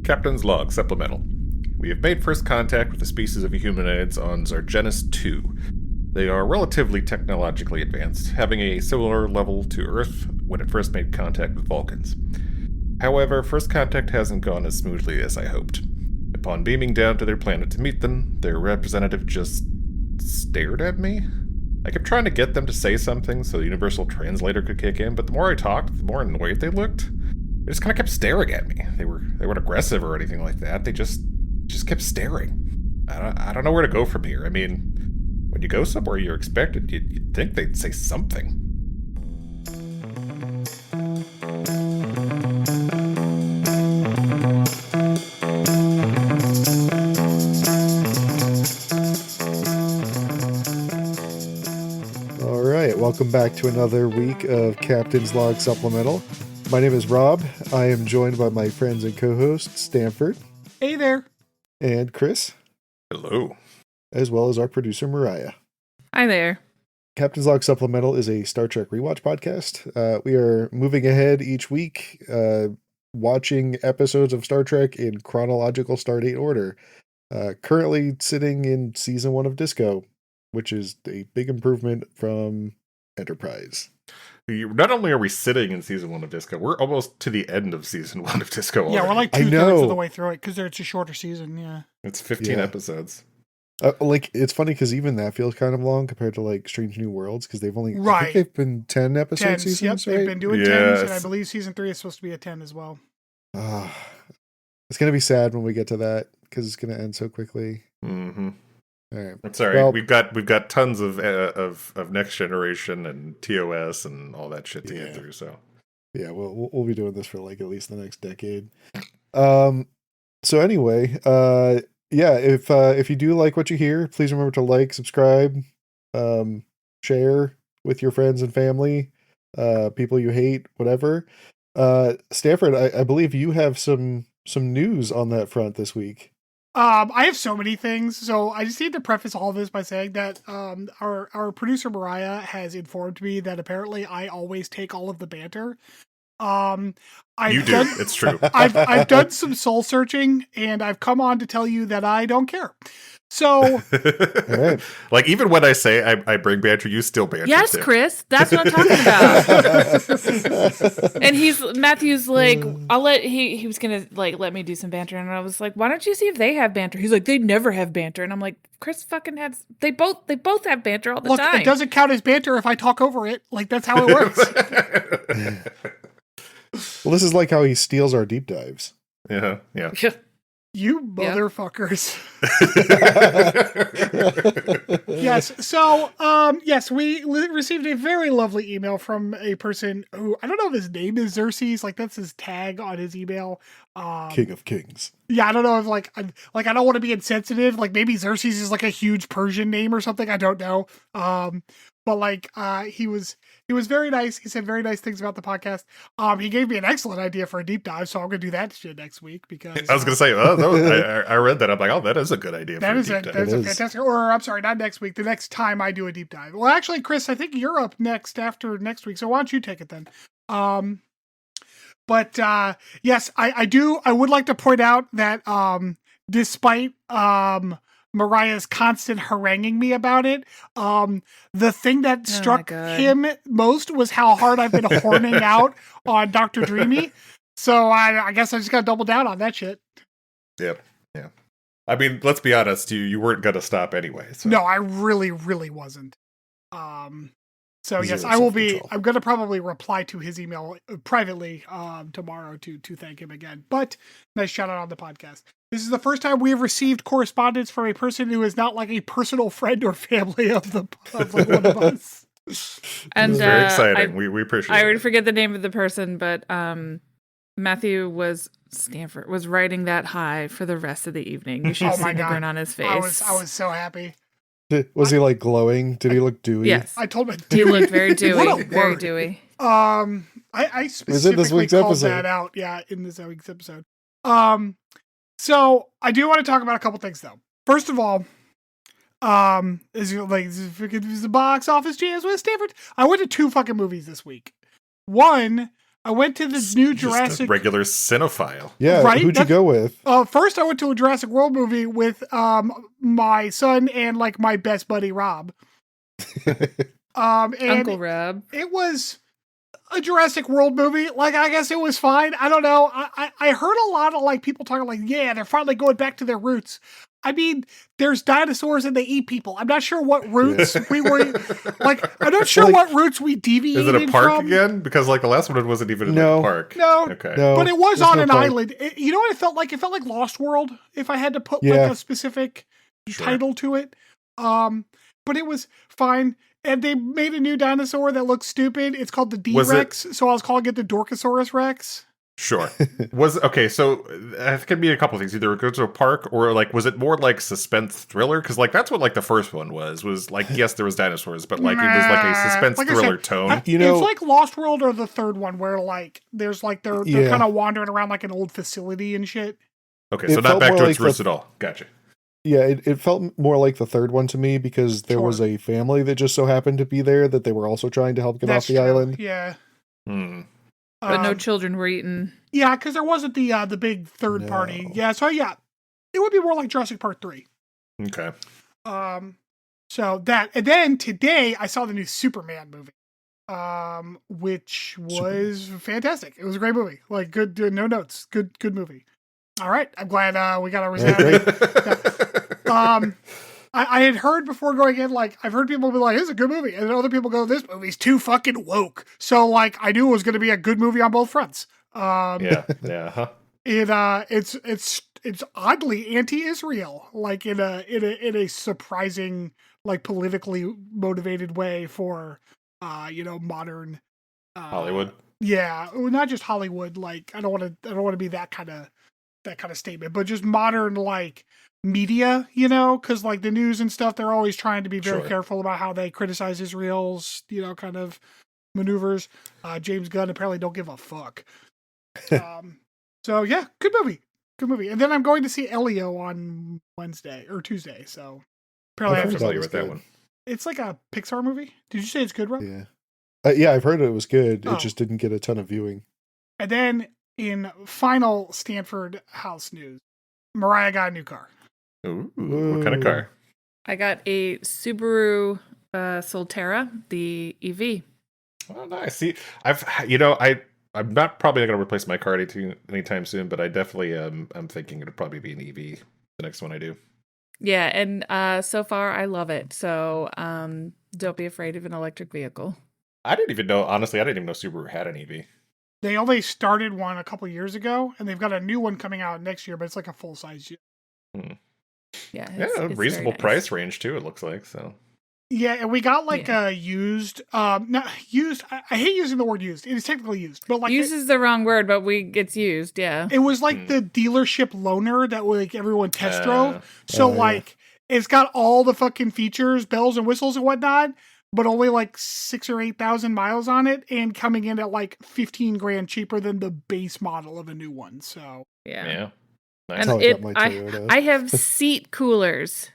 Captain's Log Supplemental. We have made first contact with a species of humanoids on Zargenis 2. They are relatively technologically advanced, having a similar level to Earth when it first made contact with Vulcans. However, first contact hasn't gone as smoothly as I hoped. Upon beaming down to their planet to meet them, their representative just stared at me. I kept trying to get them to say something so the universal translator could kick in, but the more I talked, the more annoyed they looked. They just kind of kept staring at me. They weren't aggressive or anything like that. They just kept staring. I don't know where to go from here. I mean, when you go somewhere you're expected, you'd think they'd say something. All right, welcome back to another week of Captain's Log Supplemental. My name is Rob. I am joined by my friends and co-hosts, Stanford. Hey there. And Chris. Hello. As well as our producer, Mariah. Hi there. Captain's Log Supplemental is a Star Trek rewatch podcast. We are moving ahead each week, watching episodes of Star Trek in chronological stardate order. Currently sitting in season 1 of Disco, which is a big improvement from Enterprise. Not only are we sitting in season 1 of Disco, we're almost to the end of season 1 of Disco already. Yeah, we're like 2/3 of the way through it because it's a shorter season. Yeah, it's 15 episodes. It's funny because even that feels kind of long compared to like Strange New Worlds because they've only I think they've been 10 episode seasons. Yep, right? they've been doing 10s, and I believe season 3 is supposed to be a 10 as well. It's gonna be sad when we get to that because it's gonna end so quickly. Mm-hmm. All right. That's all right. Well, we've got tons of Next Generation and TOS and all that shit to get through. So yeah, we'll be doing this for like at least the next decade. So anyway, if you do like what you hear, please remember to like, subscribe, share with your friends and family, people you hate, whatever. Stanford, I believe you have some news on that front this week. I have so many things, so I just need to preface all of this by saying that our producer Mariah has informed me that apparently I always take all of the banter. It's true. I've done some soul searching, and I've come on to tell you that I don't care. So, right. Like even when I say I bring banter, you still banter. Yes, too. Chris, that's what I'm talking about. And Matthew's like, he was gonna like let me do some banter, and I was like, why don't you see if they have banter? He's like, they never have banter, and I'm like, Chris fucking has. They both have banter all the time. It doesn't count as banter if I talk over it. Like that's how it works. Well, this is like how he steals our deep dives. Yeah. You motherfuckers. Yes. So, yes, we received a very lovely email from a person who, I don't know if his name is Xerxes, like that's his tag on his email. King of Kings. Yeah, I don't know if I don't want to be insensitive. Like maybe Xerxes is like a huge Persian name or something. I don't know. But like, he was very nice. He said very nice things about the podcast. He gave me an excellent idea for a deep dive, so I'm gonna do that shit next week because I was gonna say, I read that. I'm like, oh, that is a good idea. That is a fantastic. Or I'm sorry, not next week. The next time I do a deep dive. Well, actually, Chris, I think you're up next after next week. So why don't you take it then? But yes, I do. I would like to point out that despite Mariah's constant haranguing me about it, the thing that struck him most was how hard I've been horning out on Dr. Dreamy. So I guess I just got to double down on that shit. Yep. Yeah. I mean, let's be honest, you weren't going to stop anyway. So. No, I really, really wasn't. So yes, I will be. I'm going to probably reply to his email privately tomorrow to thank him again. But nice shout out on the podcast. This is the first time we have received correspondence from a person who is not like a personal friend or family of one of us. And it's very exciting. We appreciate it. I already forget the name of the person, but Matthew Stanford was riding that high for the rest of the evening. You should see the grin on his face. I was so happy. Was he like glowing? Did he look dewy? Yes. I told him he looked very dewy. Very dewy. I specifically called that out. Yeah, in this week's episode. So I do want to talk about a couple things though. First of all, is the box office jams with Stanford. I went to 2 fucking movies this week. One I went to the new Jurassic. Just a regular cinephile. Yeah, right? Who'd you go with? First, I went to a Jurassic World movie with my son and like my best buddy Rob. And Uncle Rob. It was a Jurassic World movie. Like, I guess it was fine. I don't know. I heard a lot of like people talking like, yeah, they're finally going back to their roots. I mean, there's dinosaurs and they eat people. I'm not sure what roots we were like. I'm not sure what roots we deviated from. Is it a park again? Because like the last one wasn't even in a park. No. Okay. No, but it was on an park. island. You know what it felt like? It felt like Lost World. If I had to put like a specific title to it. But it was fine. And they made a new dinosaur that looks stupid. It's called the D-Rex. So I was calling it the Dorkosaurus Rex. Sure. So it could be a couple things. Either it goes to a park or like, was it more like suspense thriller? Because like that's what like the first one was like, yes, there was dinosaurs, but like it was like a suspense thriller tone. It's like Lost World or the third one where like there's like they're kind of wandering around like an old facility and shit. Okay, so not back to its roots at all. Gotcha. Yeah, it felt more like the third one to me because there was a family that just so happened to be there that they were also trying to help get off the island. Yeah. But no children were eaten. Yeah, because there wasn't the big third party. Yeah, so yeah, it would be more like Jurassic Park 3. Okay. So that, and then today I saw the new Superman movie, which was fantastic. It was a great movie. Like good, no notes. Good movie. All right, I'm glad we got a resound. I had heard before going in, like, I've heard people be like, it's a good movie. And then other people go, this movie's too fucking woke. So, like, I knew it was going to be a good movie on both fronts. It's oddly anti-Israel, like in a surprising, like, politically motivated way for, modern Hollywood. Yeah, not just Hollywood. Like, I don't want to be that kind of statement, but just modern, like, media, because like the news and stuff, they're always trying to be very careful about how they criticize Israel's, kind of maneuvers. James Gunn apparently don't give a fuck. So yeah, good movie. And then I'm going to see Elio on Wednesday or Tuesday. So apparently I'm familiar with that one. It's like a Pixar movie. Did you say it's good, Rob? Yeah. Yeah, I've heard it was good. It just didn't get a ton of viewing. And then in final Stanford house news, Mariah got a new car. Ooh, what kind of car? I got a Subaru Solterra, the EV. Oh, nice. See, I'm not probably not going to replace my car anytime soon, but I definitely I'm thinking it'll probably be an EV, the next one I do. Yeah, and so far I love it. So don't be afraid of an electric vehicle. I didn't even know Subaru had an EV. They only started one a couple years ago, and they've got a new one coming out next year, but it's like a full-size. Yeah, it's reasonable price range too, it looks like. So yeah, and we got like a used, not used. I hate using the word used. It is technically used, but like used is the wrong word, but it's used. Yeah, it was like the dealership loaner that like everyone test drove. So it's got all the fucking features, bells and whistles and whatnot, but only like 6,000 or 8,000 miles on it, and coming in at like $15,000 cheaper than the base model of a new one. So yeah. Nice. And I have seat coolers.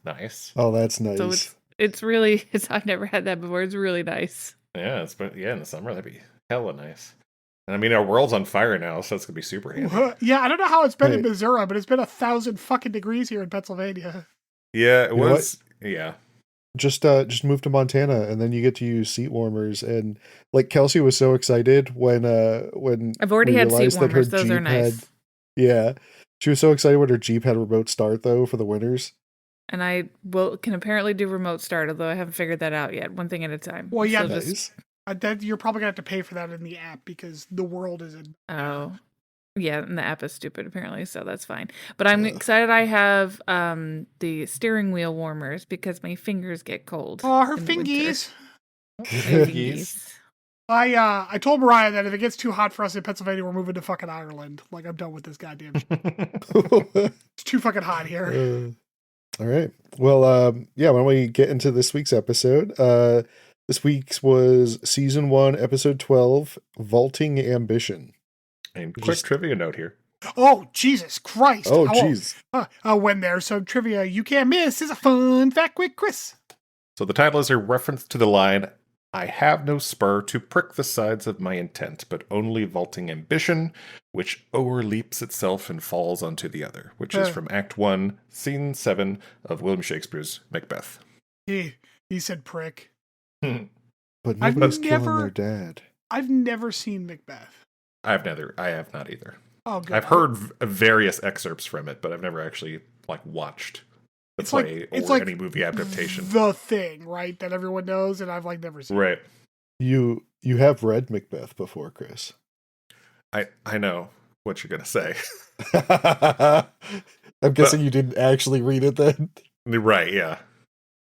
Nice. Oh, that's nice. So it's really I've never had that before. It's really nice. Yeah, in the summer that'd be hella nice. And I mean, our world's on fire now, so it's gonna be super handy. Yeah, I don't know how it's been in Missouri, but it's been 1,000 fucking degrees here in Pennsylvania. Yeah, it was. Yeah. Just move to Montana, and then you get to use seat warmers. And like Kelsey was so excited when I've already had seat warmers. Those Jeep are nice. Yeah, she was so excited when her Jeep had remote start though for the winters. And I can apparently do remote start, although I haven't figured that out yet. One thing at a time. Well, yeah, you're probably gonna have to pay for that in the app because the world isn't. Oh, yeah, and the app is stupid apparently, so that's fine. But I'm excited. I have the steering wheel warmers because my fingers get cold. Oh, her fingies. I told Mariah that if it gets too hot for us in Pennsylvania, we're moving to fucking Ireland. Like, I'm done with this goddamn shit. It's too fucking hot here. All right. Well, why don't we get into this week's episode? This week's was Season 1, Episode 12, Vaulting Ambition. And quick trivia note here. Oh, Jesus Christ. Oh, jeez. When there's some trivia you can't miss is a fun fact with Chris. So the title is a reference to the line, I have no spur to prick the sides of my intent, but only vaulting ambition, which o'erleaps itself and falls onto the other, which is from Act 1, Scene 7 of William Shakespeare's Macbeth. He said prick. But nobody's killing their dad. I've never seen Macbeth. I have not either. Oh, good. I've heard various excerpts from it, but I've never actually watched the play or any movie adaptation. The Thing, right? That everyone knows, and I've never seen. Right. You have read Macbeth before, Chris. I know what you're gonna say. I'm guessing you didn't actually read it then. Right? Yeah.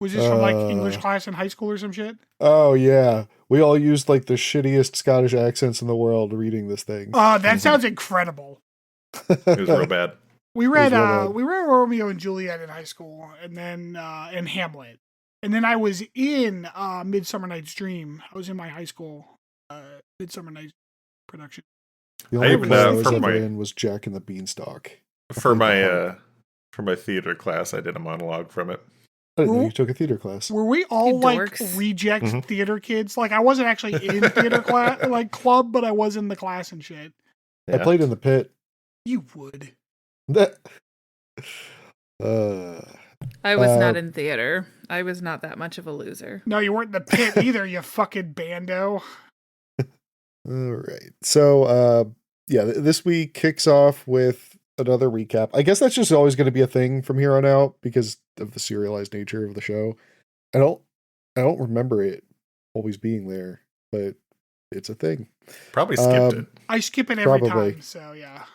Was this from English class in high school or some shit? Oh yeah, we all used the shittiest Scottish accents in the the reading this thing. That sounds incredible. It was real bad. We read Romeo and Juliet in high school, and then and Hamlet, and then I was in Midsummer Night's Dream. I was in my high school Midsummer Night's production. The only play I was ever in was Jack and the Beanstalk. For my theater class, I did a monologue from it. I didn't know you took a theater class. Were we all reject theater kids? I wasn't actually in theater class, club, but I was in the class and shit. Yeah. I played in the pit. You would. I was not in theater. I was not that much of a loser. No, you weren't in the pit either, you fucking bando. All right. So, this week kicks off with another recap. I guess that's just always going to be a thing from here on out because of the serialized nature of the show. I don't remember it always being there, but it's a thing. Probably skipped it. I skip it every time, so yeah.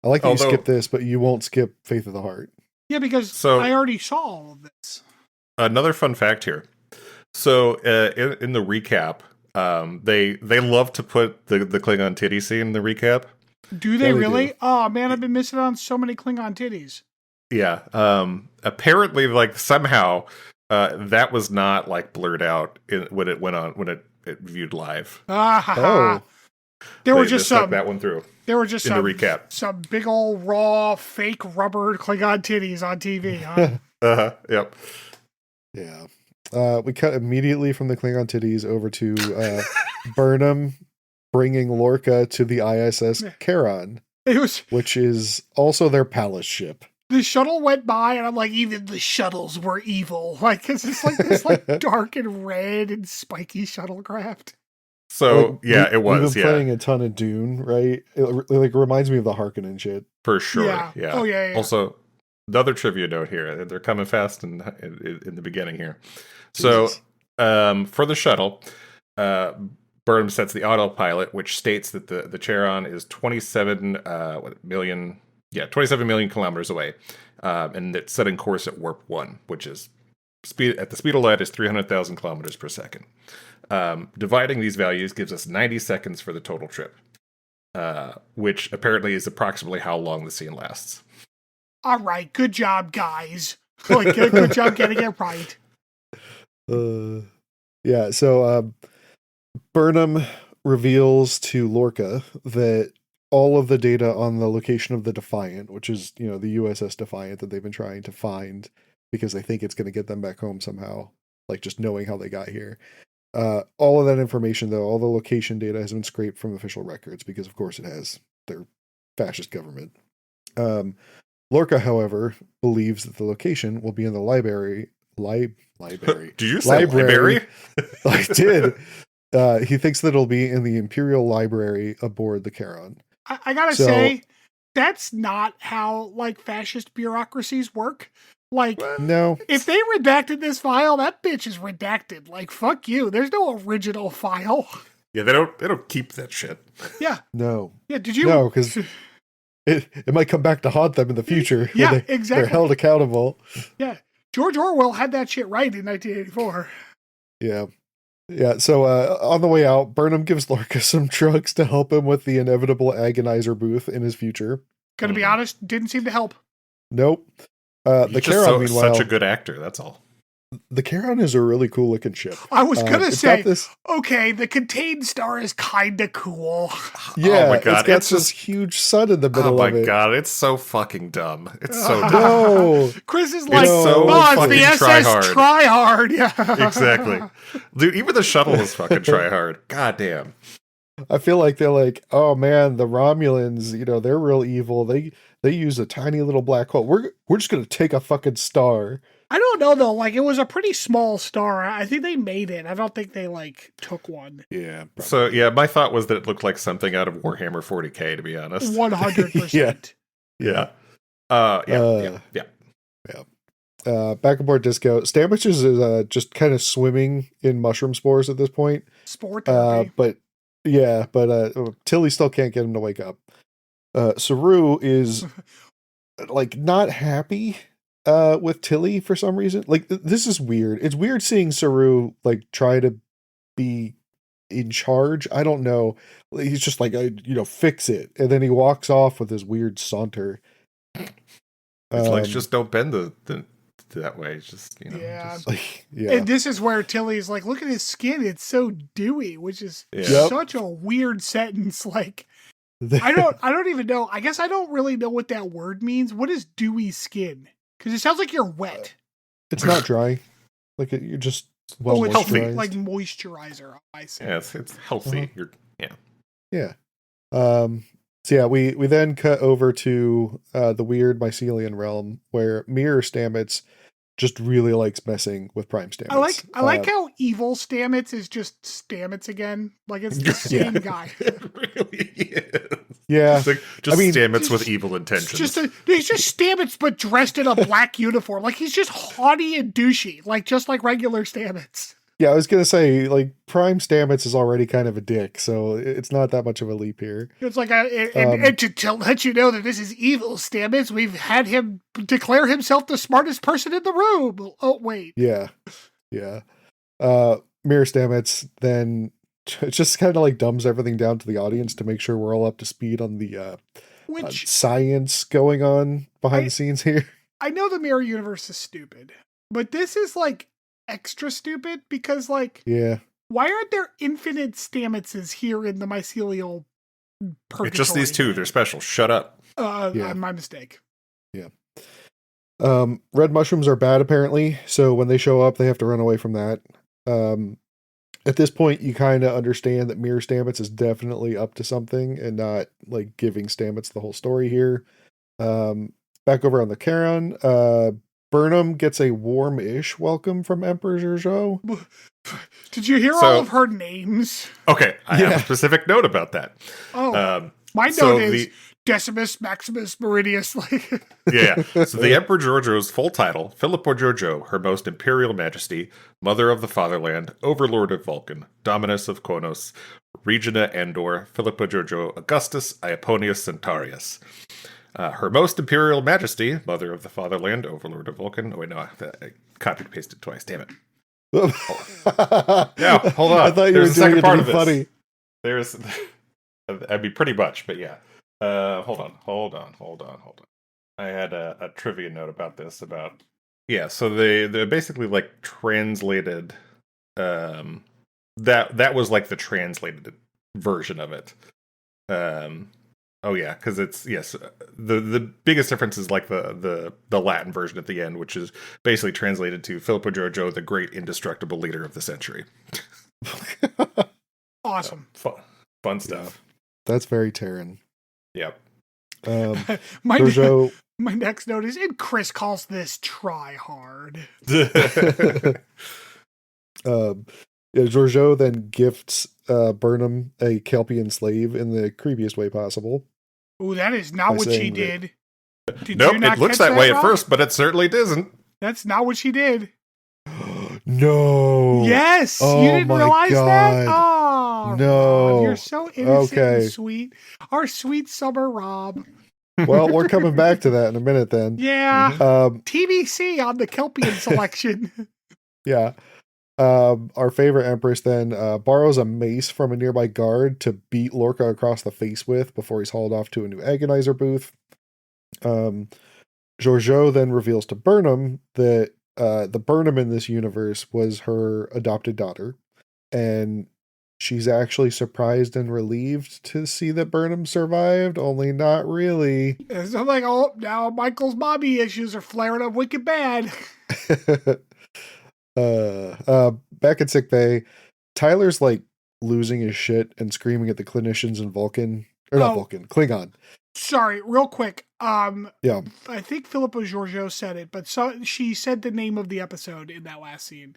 I like that you skip this, but you won't skip Faith of the Heart. Yeah, because I already saw all of this. Another fun fact here. So in the recap, they love to put the Klingon titty scene in the recap. Do they really? Do. Oh man, I've been missing out on so many Klingon titties. Yeah. Apparently, somehow that was not blurred out when it viewed live. Oh. There were just some that one through. There were just in the recap. Some big old raw fake rubber Klingon titties on TV, huh? Yep. Yeah. We cut immediately from the Klingon titties over to Burnham bringing Lorca to the ISS Charon, which is also their palace ship. The shuttle went by, and I'm like, even the shuttles were evil. Because it's this dark and red and spiky shuttlecraft. So, it was. We've been playing a ton of Dune, right? It reminds me of the Harkonnen shit. For sure, yeah. Oh, yeah. Also, the other trivia note here, they're coming fast in the beginning here. Jesus. So, for the shuttle, Burnham sets the autopilot, which states that the Charon is 27 million kilometers away, and it's setting course at warp 1, which is at the speed of light is 300,000 kilometers per second. Dividing these values gives us 90 seconds for the total trip, which apparently is approximately how long the scene lasts. All right, good job, guys. Good job getting it right. So Burnham reveals to Lorca that all of the data on the location of the Defiant, which is, the USS Defiant that they've been trying to find because they think it's going to get them back home somehow, just knowing how they got here. All of that information, though, all the location data has been scraped from official records because, of course, it has. They're fascist government. Lorca, however, believes that the location will be in the library. Did you say library? I did. He thinks that it'll be in the Imperial Library aboard the Charon. I gotta say, that's not how fascist bureaucracies work. No. If they redacted this file, that bitch is redacted. Fuck you. There's no original file. Yeah, they don't keep that shit. Yeah. No. Yeah, did you? No, because it might come back to haunt them in the future. Yeah, exactly. They're held accountable. Yeah. George Orwell had that shit right in 1984. Yeah. Yeah, so on the way out, Burnham gives Lorca some drugs to help him with the inevitable agonizer booth in his future. Gonna be honest, didn't seem to help. Nope. The Charon, meanwhile, such a good actor. That's all. the Charon is a really cool looking ship. I was gonna say, this... okay, the contained star is kind of cool. Yeah, oh my God, it's got this huge sun in the middle of it. Oh my God, it's so fucking dumb. It's so dumb. No, Chris is like, so it's the SS try-hard. Tryhard. Yeah, Exactly. Dude, even the shuttle is fucking try hard. God damn. I feel like they're like, oh man, the Romulans, they're real evil. They use a tiny little black hole. We're just gonna take a fucking star. I don't know though. Like, it was a pretty small star. I think they made it. I don't think they took one. Yeah. Probably. So yeah, my thought was that it looked like something out of Warhammer 40K, to be honest. 100%. Yeah. Back aboard Disco. Stamets is just kind of swimming in mushroom spores at this point. Sport therapy. But Tilly still can't get him to wake up. Saru is not happy with Tilly for some reason. This is weird. It's weird seeing Saru try to be in charge. I don't know. He's just fix it, and then he walks off with his weird saunter. It's just don't bend that way. It's just yeah. Yeah. And this is where Tilly's like, look at his skin. It's so dewy, which is such a weird sentence. I don't even know. I guess I don't really know what that word means. What is dewy skin? Because it sounds like you're wet. It's not dry. You're just it's healthy. Like moisturizer. I see. Yeah, it's healthy. Yeah. So yeah, we then cut over to the weird mycelium realm where Mirror Stamets just really likes messing with Prime Stamets. I like how evil Stamets is just Stamets again. It's the same guy. It really is. Yeah. Stamets with evil intentions. He's just Stamets, but dressed in a black uniform. He's just haughty and douchey, just like regular Stamets. Yeah, I was going to say, Prime Stamets is already kind of a dick, so it's not that much of a leap here. It's and to let you know that this is evil Stamets, we've had him declare himself the smartest person in the room. Oh, wait. Yeah. Mirror Stamets then just kind of dumbs everything down to the audience to make sure we're all up to speed on the science going on behind the scenes here. I know the Mirror Universe is stupid, but this is extra stupid because why aren't there infinite Stametses here in the mycelial purgatory? It's just these two. They're special. Shut up. My mistake. Yeah. Red mushrooms are bad apparently, so when they show up they have to run away from that. At this point you kind of understand that Mirror Stamets is definitely up to something and not giving Stamets the whole story here. Back over on the Charon, Burnham gets a warm-ish welcome from Emperor Georgiou. Did you hear all of her names? Okay, I have a specific note about that. My note is Decimus Maximus Meridius. Yeah. So the Emperor Georgiou's full title, Philippa Georgiou, Her Most Imperial Majesty, Mother of the Fatherland, Overlord of Vulcan, Dominus of Kronos, Regina Andor, Philippa Georgiou Augustus, Iaponius Centaurius. Her Most Imperial Majesty, Mother of the Fatherland, Overlord of Vulcan. Oh, wait, no, I copied and pasted twice. Damn it. Yeah, hold on. I thought you were doing it to be funny. I'd be pretty much, but yeah. Hold on. I had a trivia note about this. So they basically translated. That was the translated version of it. Oh yeah, because it's the biggest difference is the Latin version at the end, which is basically translated to Philippa Georgiou, the great indestructible leader of the century. Awesome, fun stuff. That's very Terran. Yep. My next note is, and Chris calls this try hard. Georgiou then gifts Burnham a Kelpian slave in the creepiest way possible. Ooh, that is not what she did. Nope, it looks that way at first, but it certainly isn't. That's not what she did. No. Yes, you didn't realize that? Oh, no. Rob, you're so innocent and sweet. Our sweet summer Rob. Well, we're coming back to that in a minute then. Yeah. TBC on the Kelpian selection. Yeah. Our favorite Empress then borrows a mace from a nearby guard to beat Lorca across the face with before he's hauled off to a new agonizer booth. Georgiou then reveals to Burnham that the Burnham in this universe was her adopted daughter, and she's actually surprised and relieved to see that Burnham survived, only not really. And so I'm like, oh, now Michael's mommy issues are flaring up wicked bad. Back at sickbay, Tyler's like losing his shit and screaming at the clinicians in Vulcan, or not Vulcan, Klingon. Sorry, real quick. Yeah, I think Philippa Georgiou said it, but she said the name of the episode in that last scene.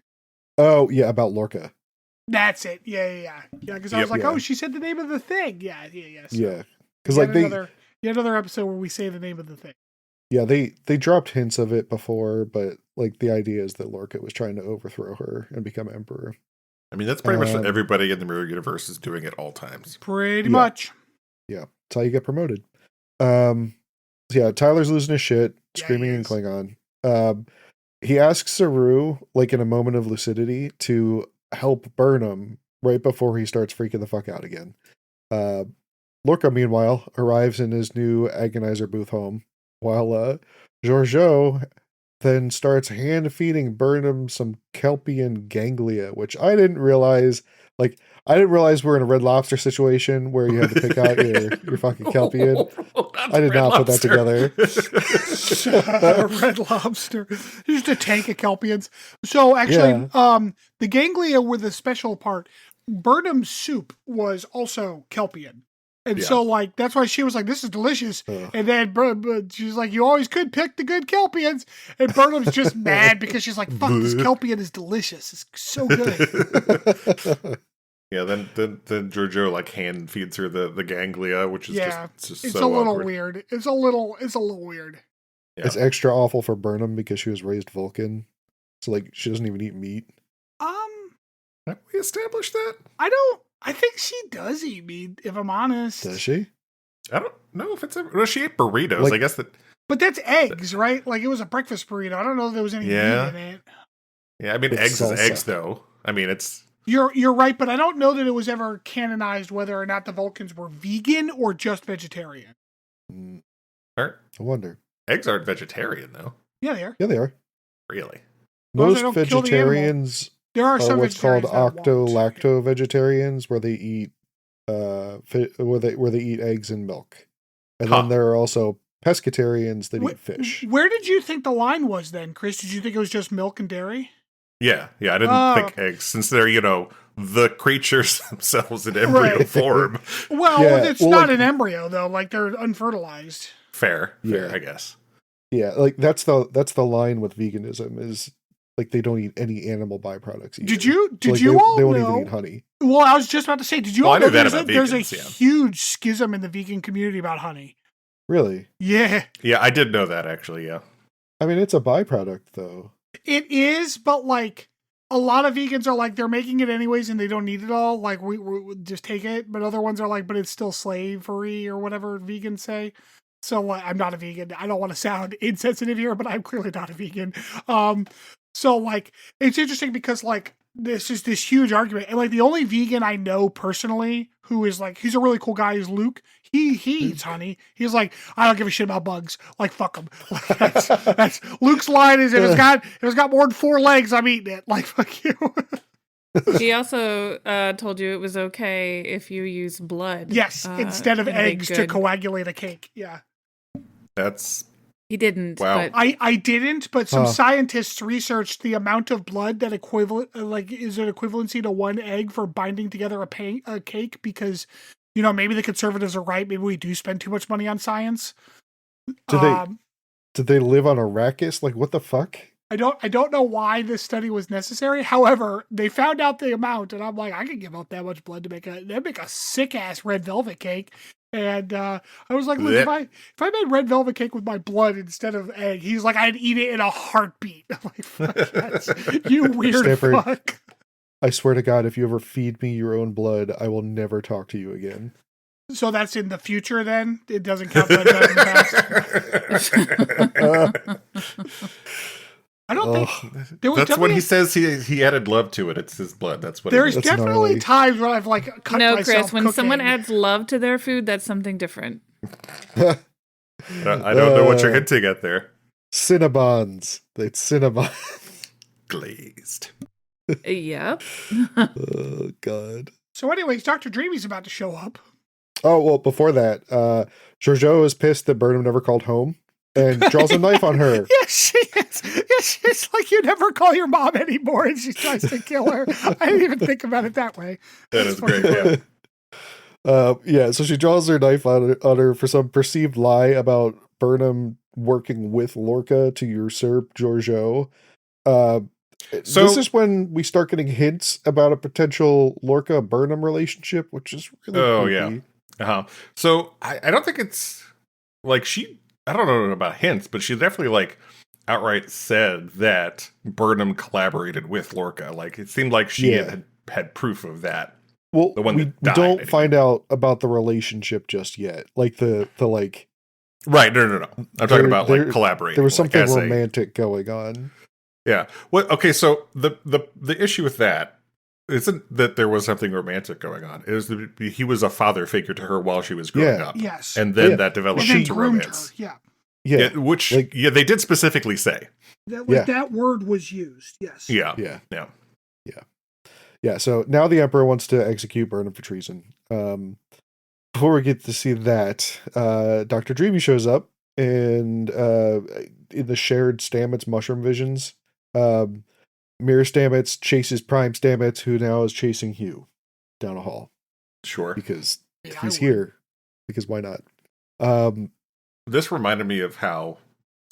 Oh yeah, about Lorca. That's it. Yeah. Because I was like, oh, she said the name of the thing. Yeah. So yeah, because like another episode where we say the name of the thing. Yeah, they dropped hints of it before, but like the idea is that Lorca was trying to overthrow her and become emperor. I mean, that's pretty much what everybody in the Mirror Universe is doing at all times. Pretty much. Yeah, that's how you get promoted. Yeah, Tyler's losing his shit, screaming in Klingon. He asks Saru, like in a moment of lucidity, to help Burnham right before he starts freaking the fuck out again. Lorca, meanwhile, arrives in his new agonizer booth home, while Georgiou then starts hand-feeding Burnham some Kelpian ganglia, which I didn't realize. Like, I didn't realize we're in a Red Lobster situation where you had to pick out your fucking Kelpian. I did not put that together. Red Lobster. Just a tank of Kelpians. So actually, the ganglia were the special part. Burnham's soup was also Kelpian. And so, like, that's why she was like, this is delicious. And then she's like, you always could pick the good Kelpians. And Burnham's just mad because she's like, fuck, this Kelpian is delicious. It's so good. Yeah, then Georgiou like hand feeds her the ganglia, which is just it's so a little awkward. weird. It's a little weird. Yeah. It's extra awful for Burnham because she was raised Vulcan. So, like, she doesn't even eat meat. Have we established that? I think she does eat meat, if I'm honest. Does she? I don't know if it's ever... Well, she ate burritos, like, I guess that... But that's eggs, right? Like, it was a breakfast burrito. I don't know if there was any meat in it. Yeah, I mean, it's eggs salsa. is eggs, though. I mean, it's... You're right, but I don't know that it was ever canonized whether or not the Vulcans were vegan or just vegetarian. I wonder. Eggs aren't vegetarian, though. Yeah, they are. Yeah, they are. Really? Most vegetarians... There are some what's called octo-lacto vegetarians, where they eat where they eat eggs and milk, and then there are also pescatarians that eat fish. Where did you think the line was then, Chris? Did you think it was just milk and dairy? Yeah. I didn't think eggs, since they're the creatures themselves in embryo form. Well, it's not an embryo though; like they're unfertilized. Fair, I guess. Yeah, like that's the line with veganism is. Like, they don't eat any animal byproducts either. Did you all know? They won't even eat honey. Well, I was just about to say, did you all know there's a vegans, huge schism in the vegan community about honey? Really? Yeah. Yeah, I did know that, actually, yeah. I mean, it's a byproduct, though. It is, but, like, a lot of vegans are like, they're making it anyways and they don't need it all. Like, we just take it. But other ones are like, but it's still slavery or whatever vegans say. So, I'm not a vegan. I don't want to sound insensitive here, but I'm clearly not a vegan. So, like, it's interesting because, like, this is this huge argument. And, like, the only vegan I know personally who is, like, he's a really cool guy is Luke. He eats honey. He's like, I don't give a shit about bugs. Like, fuck them. Like, that's Luke's line is, if it's got more than 4 legs, I'm eating it. Like, fuck you. He also told you it was okay if you use blood. Yes, instead of eggs to coagulate a cake. Yeah. He didn't. Wow. But I didn't, but some scientists researched the amount of blood that is an equivalency to 1 egg for binding together a cake because, maybe the conservatives are right. Maybe we do spend too much money on science. Did they live on Arrakis? Like, what the fuck? I don't know why this study was necessary. However, they found out the amount, and I'm like, I could give out that much blood to make a sick ass red velvet cake. And I was like, look, if I made red velvet cake with my blood instead of egg, he's like, I'd eat it in a heartbeat. I'm like, fuck that. You weird Stanford, fuck. I swear to God, if you ever feed me your own blood, I will never talk to you again. So that's in the future then? It doesn't count that in the past? I don't think that's what he says. He added love to it. It's his blood. That's what. There's definitely times when I've like cut myself. Chris, when cooking. someone adds love to their food, that's something different. I don't know what you're hinting at there. Cinnabons. It's Cinnabons. glazed. Yep. Oh God. So anyways, Dr. Dreamy's about to show up. Oh, well, before that, Giorgio is pissed that Burnham never called home and draws a knife on her. Yes, she is. Yes, it's like you never call your mom anymore, and she tries to kill her. I didn't even think about it that way. That is great, yeah. Yeah, so she draws her knife on her for some perceived lie about Burnham working with Lorca to usurp Giorgio. So this is when we start getting hints about a potential Lorca-Burnham relationship, which is really creepy. Yeah. So I don't think it's like I don't know about hints, but she definitely like outright said that Burnham collaborated with Lorca. Like it seemed like she had proof of that. Well, the one we that died, don't anyway. find out about the relationship just yet. Like the like. Right, no. I'm talking about like collaborating. There was something like, romantic going on. Yeah. Well, okay. So the issue with that isn't that there was something romantic going on. It was that he was a father figure to her while she was growing up. Yes. And then that developed into romance. Her. Yeah. Which they did specifically say. That word was used. Yes. Yeah. So now the Emperor wants to execute Burnham for treason. Before we get to see that, Dr. Dreamy shows up and in the shared Stamets mushroom visions, Mirror Stamets chases Prime Stamets, who now is chasing Hugh down a hall. Sure. Because he's here. Because why not? This reminded me of how,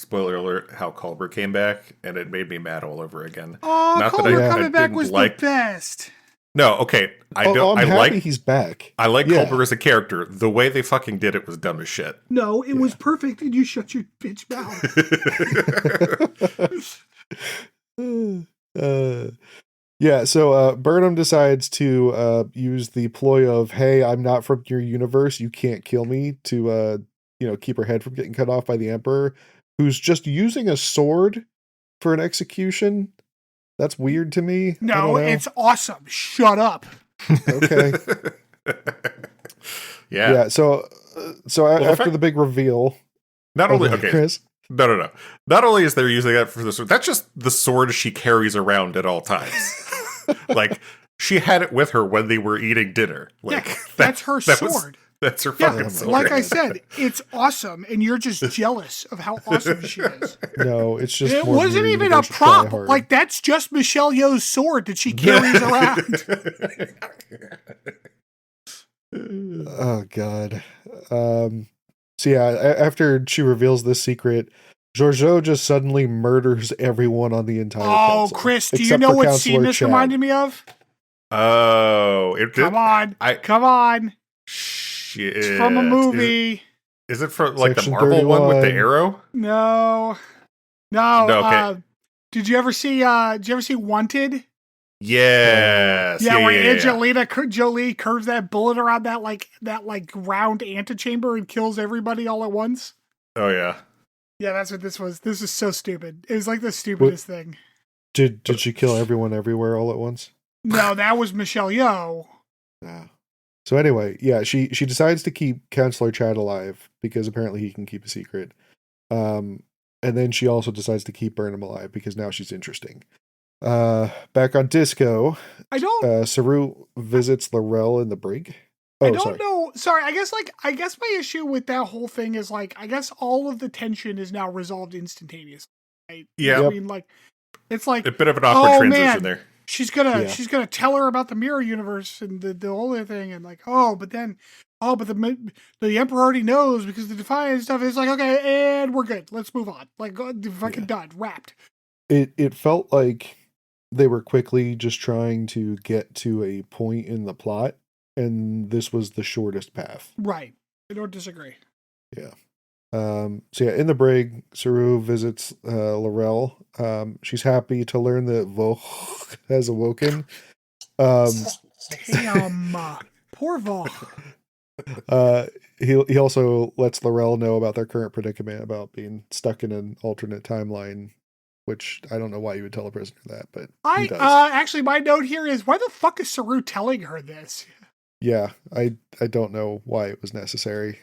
spoiler alert, how Culber came back, and it made me mad all over again. Oh, not Culber coming back was the best. No, okay. I'm happy he's back. I like Culber as a character. The way they fucking did it was dumb as shit. No, it was perfect, and you shut your bitch mouth. So Burnham decides to use the ploy of, hey, I'm not from your universe, you can't kill me, to keep her head from getting cut off by the Emperor, who's just using a sword for an execution. That's weird to me. No, it's awesome. Shut up. Okay. Yeah. So after the big reveal, not only Chris. No. Not only is there using that for the sword, that's just the sword she carries around at all times. Like she had it with her when they were eating dinner. Like that's her sword. That's her fucking sword. Like I said, it's awesome, and you're just jealous of how awesome she is. No, it's just it wasn't even a prop. Like that's just Michelle Yeoh's sword that she carries around. Oh God. So after she reveals this secret, Giorgio just suddenly murders everyone on the entire council. Chris, do you know what scene this reminded me of? Oh, it did. Come on. Shit. It's from a movie. Is it from like Section the Marvel 31. One with the arrow? No. Okay. Did you ever see Wanted? Yes. Where Angelina Jolie curves that bullet around that round antechamber and kills everybody all at once. Oh yeah. Yeah, that's what this was. This is so stupid. It was like the stupidest thing. Did she kill everyone everywhere all at once? No, that was Michelle Yeoh. Yeah. So anyway, she decides to keep Counselor Chad alive because apparently he can keep a secret. And then she also decides to keep Burnham alive because now she's interesting. Back on Disco, Saru visits Laurel in the brig. I don't know. Sorry, I guess my issue with that whole thing is I guess all of the tension is now resolved instantaneously. Right? Yeah. I mean, it's like a bit of an awkward transition there. She's gonna tell her about the mirror universe and the whole other thing, and but the Emperor already knows because the Defiant stuff is like, okay, and we're good. Let's move on. Fucking done, wrapped. It felt like they were quickly just trying to get to a point in the plot, and this was the shortest path. Right. I don't disagree. Yeah. In the brig, Saru visits Laurel. She's happy to learn that Vogue has awoken. Damn, poor Vogue. He also lets Laurel know about their current predicament about being stuck in an alternate timeline, which I don't know why you would tell a prisoner that, but he does. Actually, my note here is, why the fuck is Saru telling her this? Yeah, I don't know why it was necessary.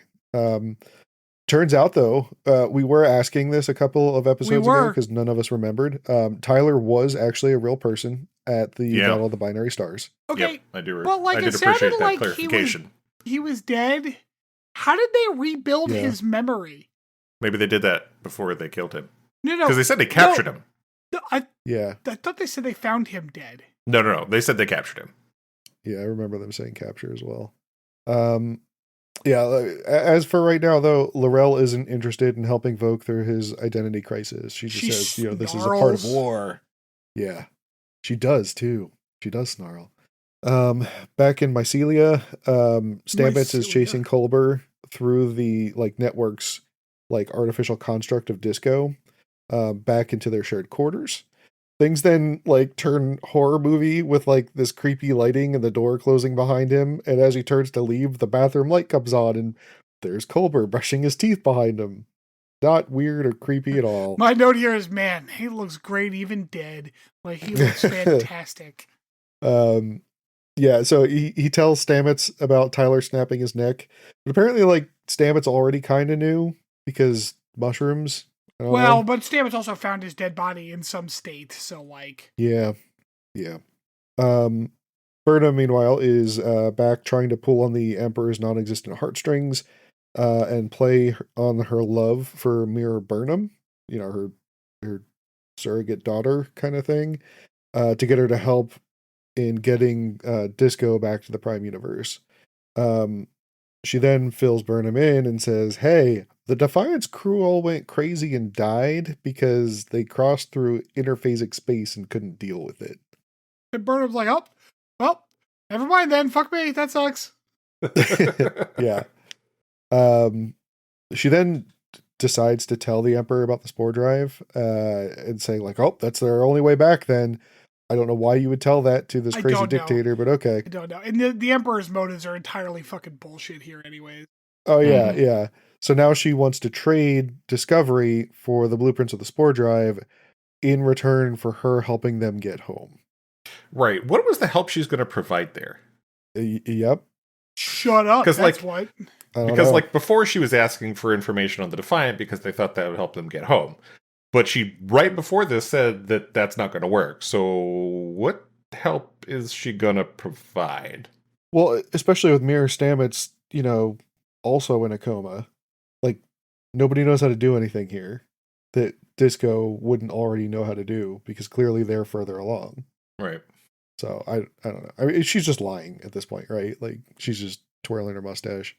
Turns out, though, we were asking this a couple of episodes ago because none of us remembered. Tyler was actually a real person at the Battle of the Binary Stars. Okay, yep, I do. Well, like, I did it sounded appreciate that like clarification. He was dead. How did they rebuild his memory? Maybe they did that before they killed him. No, because they said they captured him. No, I thought they said they found him dead. No. They said they captured him. Yeah, I remember them saying capture as well. Yeah, as for right now, though, L'Rell isn't interested in helping Vogue through his identity crisis. She just says, this is a part of war. Yeah, she does, too. She does snarl. Back in Mycelia, Stamets is chasing Culber through the, network's, artificial construct of disco, back into their shared quarters. Things then turn horror movie with this creepy lighting and the door closing behind him. And as he turns to leave, the bathroom light comes on and there's Culber brushing his teeth behind him. Not weird or creepy at all. My note here is, man, he looks great even dead. He looks fantastic. Yeah, so he tells Stamets about Tyler snapping his neck. But apparently Stamets already kind of knew because mushrooms. Well, but Stamets also found his dead body in some state, so Yeah. Burnham, meanwhile, is back trying to pull on the Emperor's non-existent heartstrings and play on her love for Mirror Burnham, her surrogate daughter kind of thing, to get her to help in getting Disco back to the Prime Universe. She then fills Burnham in and says, hey, the Defiance crew all went crazy and died because they crossed through interphasic space and couldn't deal with it. And Burnham's like, oh, well, never mind then. Fuck me. That sucks. Yeah. She then decides to tell the Emperor about the spore drive and saying oh, that's their only way back then. I don't know why you would tell that to this crazy dictator, but okay. I don't know. And the Emperor's motives are entirely fucking bullshit here anyways. Oh, yeah, yeah. So now she wants to trade Discovery for the blueprints of the spore drive in return for her helping them get home. Right. What was the help she's going to provide there? Yep. Shut up. That's what. Because before she was asking for information on the Defiant because they thought that would help them get home. But she, right before this, said that that's not going to work. So what help is she going to provide? Well, especially with Mirror Stamets, also in a coma. Nobody knows how to do anything here that Disco wouldn't already know how to do because clearly they're further along. Right. So I don't know. I mean, she's just lying at this point, right? She's just twirling her mustache.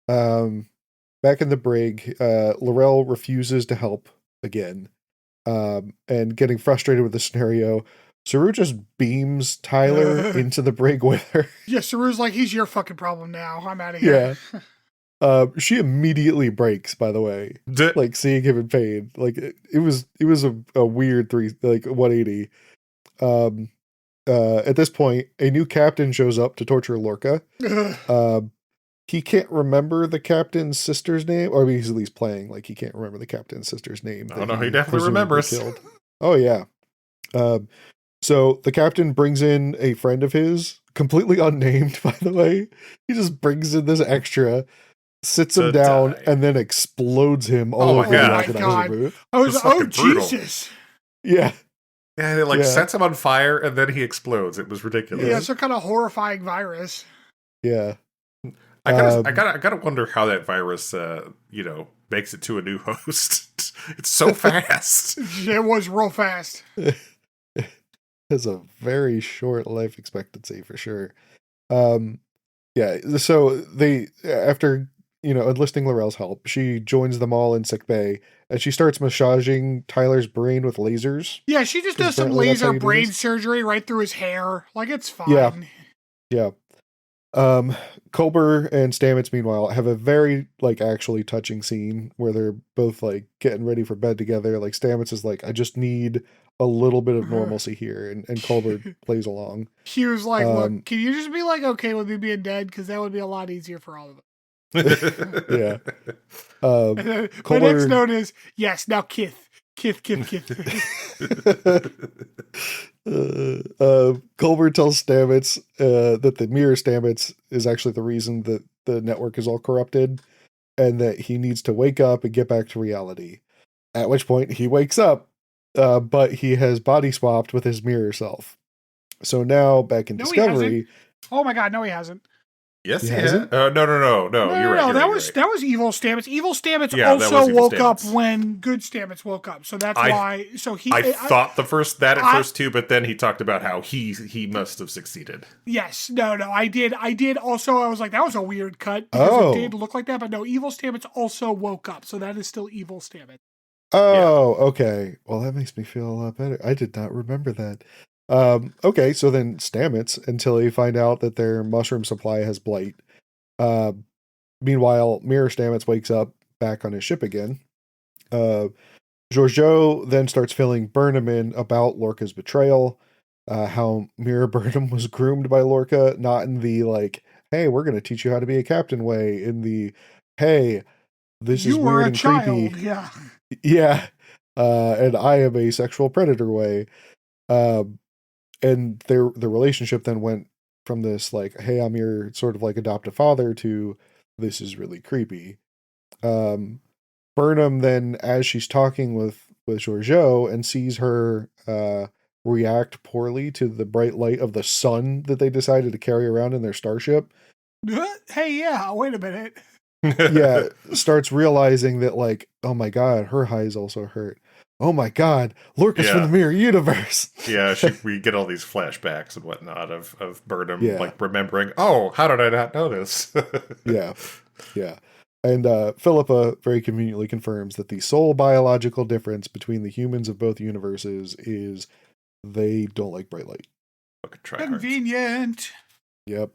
Back in the brig, L'Rell refuses to help again. And getting frustrated with the scenario, Saru just beams Tyler into the brig with her. Yeah, Saru's he's your fucking problem now. I'm out of here. Yeah. She immediately breaks, by the way. Seeing him in pain. It was a weird 180. At this point, a new captain shows up to torture Lorca. He can't remember the captain's sister's name, or he's at least playing he can't remember the captain's sister's name. Oh no, he definitely remembers. Killed. Oh yeah. So the captain brings in a friend of his, completely unnamed, by the way. He just brings in this extra, sits him down, and then explodes him all over the organizer booth. I was Jesus. Yeah. Yeah, it sets him on fire and then he explodes. It was ridiculous. Yeah, it's a kind of horrifying virus. Yeah. I gotta wonder how that virus, makes it to a new host. It's so fast. It was real fast. It's a very short life expectancy for sure. Yeah. So they, after enlisting L'Rell's help, she joins them all in sickbay and she starts massaging Tyler's brain with lasers. Yeah, she just does some laser brain surgery right through his hair. It's fine. Yeah. Culber and Stamets, meanwhile, have a very actually touching scene where they're both getting ready for bed together. Stamets is I just need a little bit of normalcy here, and Culber plays along. He was look, can you just be okay with me being dead? Because that would be a lot easier for all of us. Yeah. My next note is, yes, now Kith. Culber tells Stamets that the mirror Stamets is actually the reason that the network is all corrupted. and that he needs to wake up and get back to reality. At which point he wakes up, but he has body swapped with his mirror self. So now back in Discovery. Oh my god, no, he hasn't. Yes, he hasn't. No, you're right. That was Evil Stamets. Evil Stamets also woke up when Good Stamets woke up, so that's why. So I thought at first too, but then he talked about how he must have succeeded. Yes, no, I did also. I was like, that was a weird cut because it did look like that, but no, Evil Stamets also woke up, so that is still Evil Stamets. Oh, okay. Well, that makes me feel a lot better. I did not remember that. Okay, so then Stamets until they find out that their mushroom supply has blight. Meanwhile, Mirror Stamets wakes up back on his ship again. Georgiou then starts filling Burnham in about Lorca's betrayal, how Mirror Burnham was groomed by Lorca, not in the like, hey, we're going to teach you how to be a captain way, in the, hey, this is weird and creepy. Yeah. Yeah. And I am a sexual predator way. And the relationship then went from this like, hey, I'm your sort of like adoptive father to this is really creepy. Burnham then, as she's talking with Georgiou and sees her react poorly to the bright light of the sun that they decided to carry around in their starship. Hey, yeah, wait a minute. Yeah, starts realizing that like, oh my god, her eyes also hurt. Oh my god, Lorca's from the Mirror Universe. Yeah, we get all these flashbacks and whatnot of Burnham like remembering, oh, how did I not know this? Yeah. And Philippa very conveniently confirms that the sole biological difference between the humans of both universes is they don't like bright light. Convenient. Yep.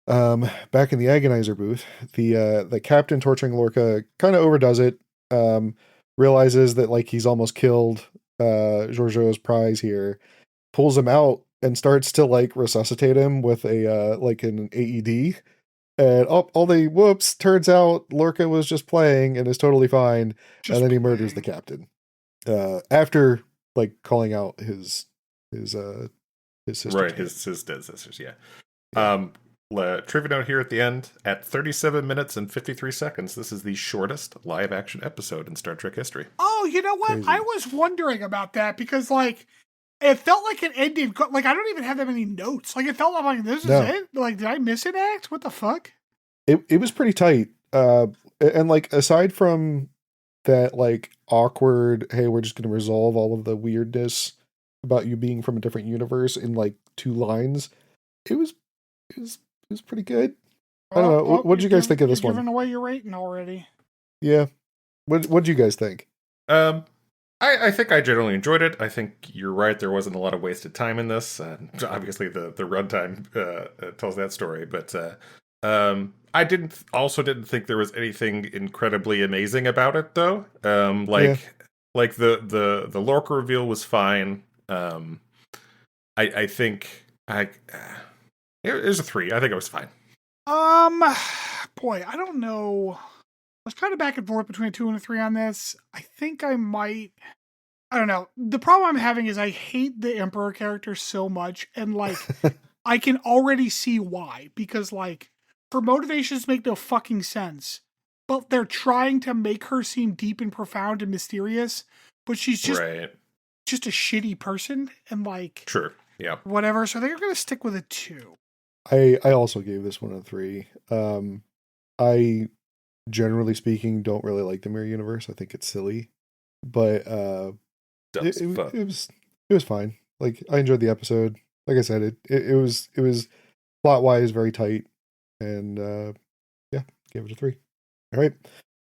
Back in the Agonizer booth, the captain torturing Lorca kind of overdoes it. Realizes that like he's almost killed Georgiou's prize here, pulls him out and starts to like resuscitate him with a like an AED. And whoops, turns out Lorca was just playing and is totally fine. And then he murders the captain. After like calling out his sisters. Right, his dead sisters, yeah. Trivia note here at the end, at 37 minutes and 53 seconds, this is the shortest live-action episode in Star Trek history. Oh, you know what? Crazy. I was wondering about that because, like, it felt like it ended, like, I don't even have that many notes. Like, it felt like, this is it? Like, did I miss an act? What the fuck? It was pretty tight. And, like, aside from that, like, awkward, hey, we're just going to resolve all of the weirdness about you being from a different universe in, like, 2 lines, it was pretty good. I don't know. What did you guys think of this one? You're giving away your rating already. Yeah. What did you guys think? I think I generally enjoyed it. I think you're right. There wasn't a lot of wasted time in this. Obviously, the runtime tells that story. But I didn't think there was anything incredibly amazing about it, though. Like the Lorca reveal was fine. I think it was a 3. I think it was fine. Boy, I don't know. I was kind of back and forth between a 2 and a 3 on this. I think I might. I don't know. The problem I'm having is I hate the Emperor character so much, and like, I can already see why. Because like, her motivations make no fucking sense, but they're trying to make her seem deep and profound and mysterious. But she's just a shitty person, and like, sure, yeah, whatever. So they're gonna stick with a 2. I also gave this one a 3. I generally speaking don't really like the Mirror Universe. I think it's silly, but it was fine. Like, I enjoyed the episode. Like I said, it was plot wise very tight, and gave it a 3. All right.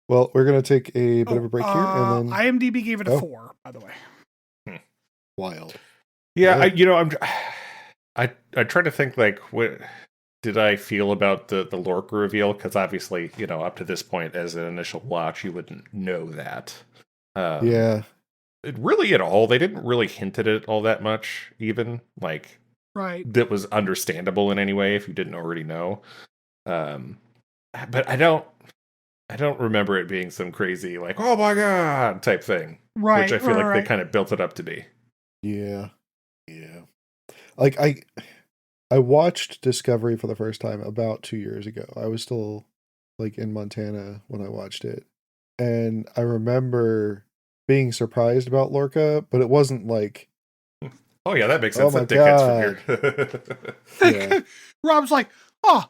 Well, we're gonna take a bit of a break here, and then IMDb gave it a 4. By the way, wild. Yeah, I try to think, like, what did I feel about the Lorca reveal? Because obviously, up to this point, as an initial watch, you wouldn't know that. Really at all. They didn't really hint at it all that much, even. Like, right. That was understandable in any way if you didn't already know. But I don't remember it being some crazy, like, oh my god, type thing. Right. Which I feel like they kind of built it up to be. Yeah. Like, I watched Discovery for the first time about 2 years ago. I was still like in Montana when I watched it. And I remember being surprised about Lorca, but it wasn't like, oh yeah, that makes sense. Oh my That dickhead's from God. Yeah. Rob's like, oh,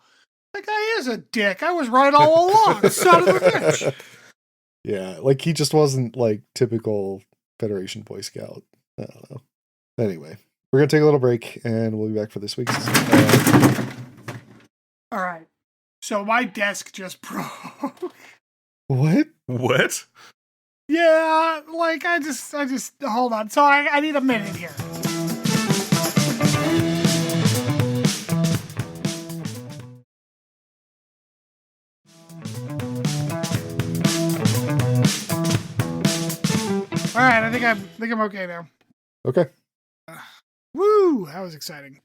that guy is a dick. I was right all along. Son of a bitch. Yeah, like he just wasn't like typical Federation Boy Scout. I don't know. Anyway, we're gonna take a little break and we'll be back for this week's. All right. So my desk just broke. What? What? Yeah, like I just hold on. So I need a minute here. All right, I think I'm okay now. Okay. Woo! That was exciting.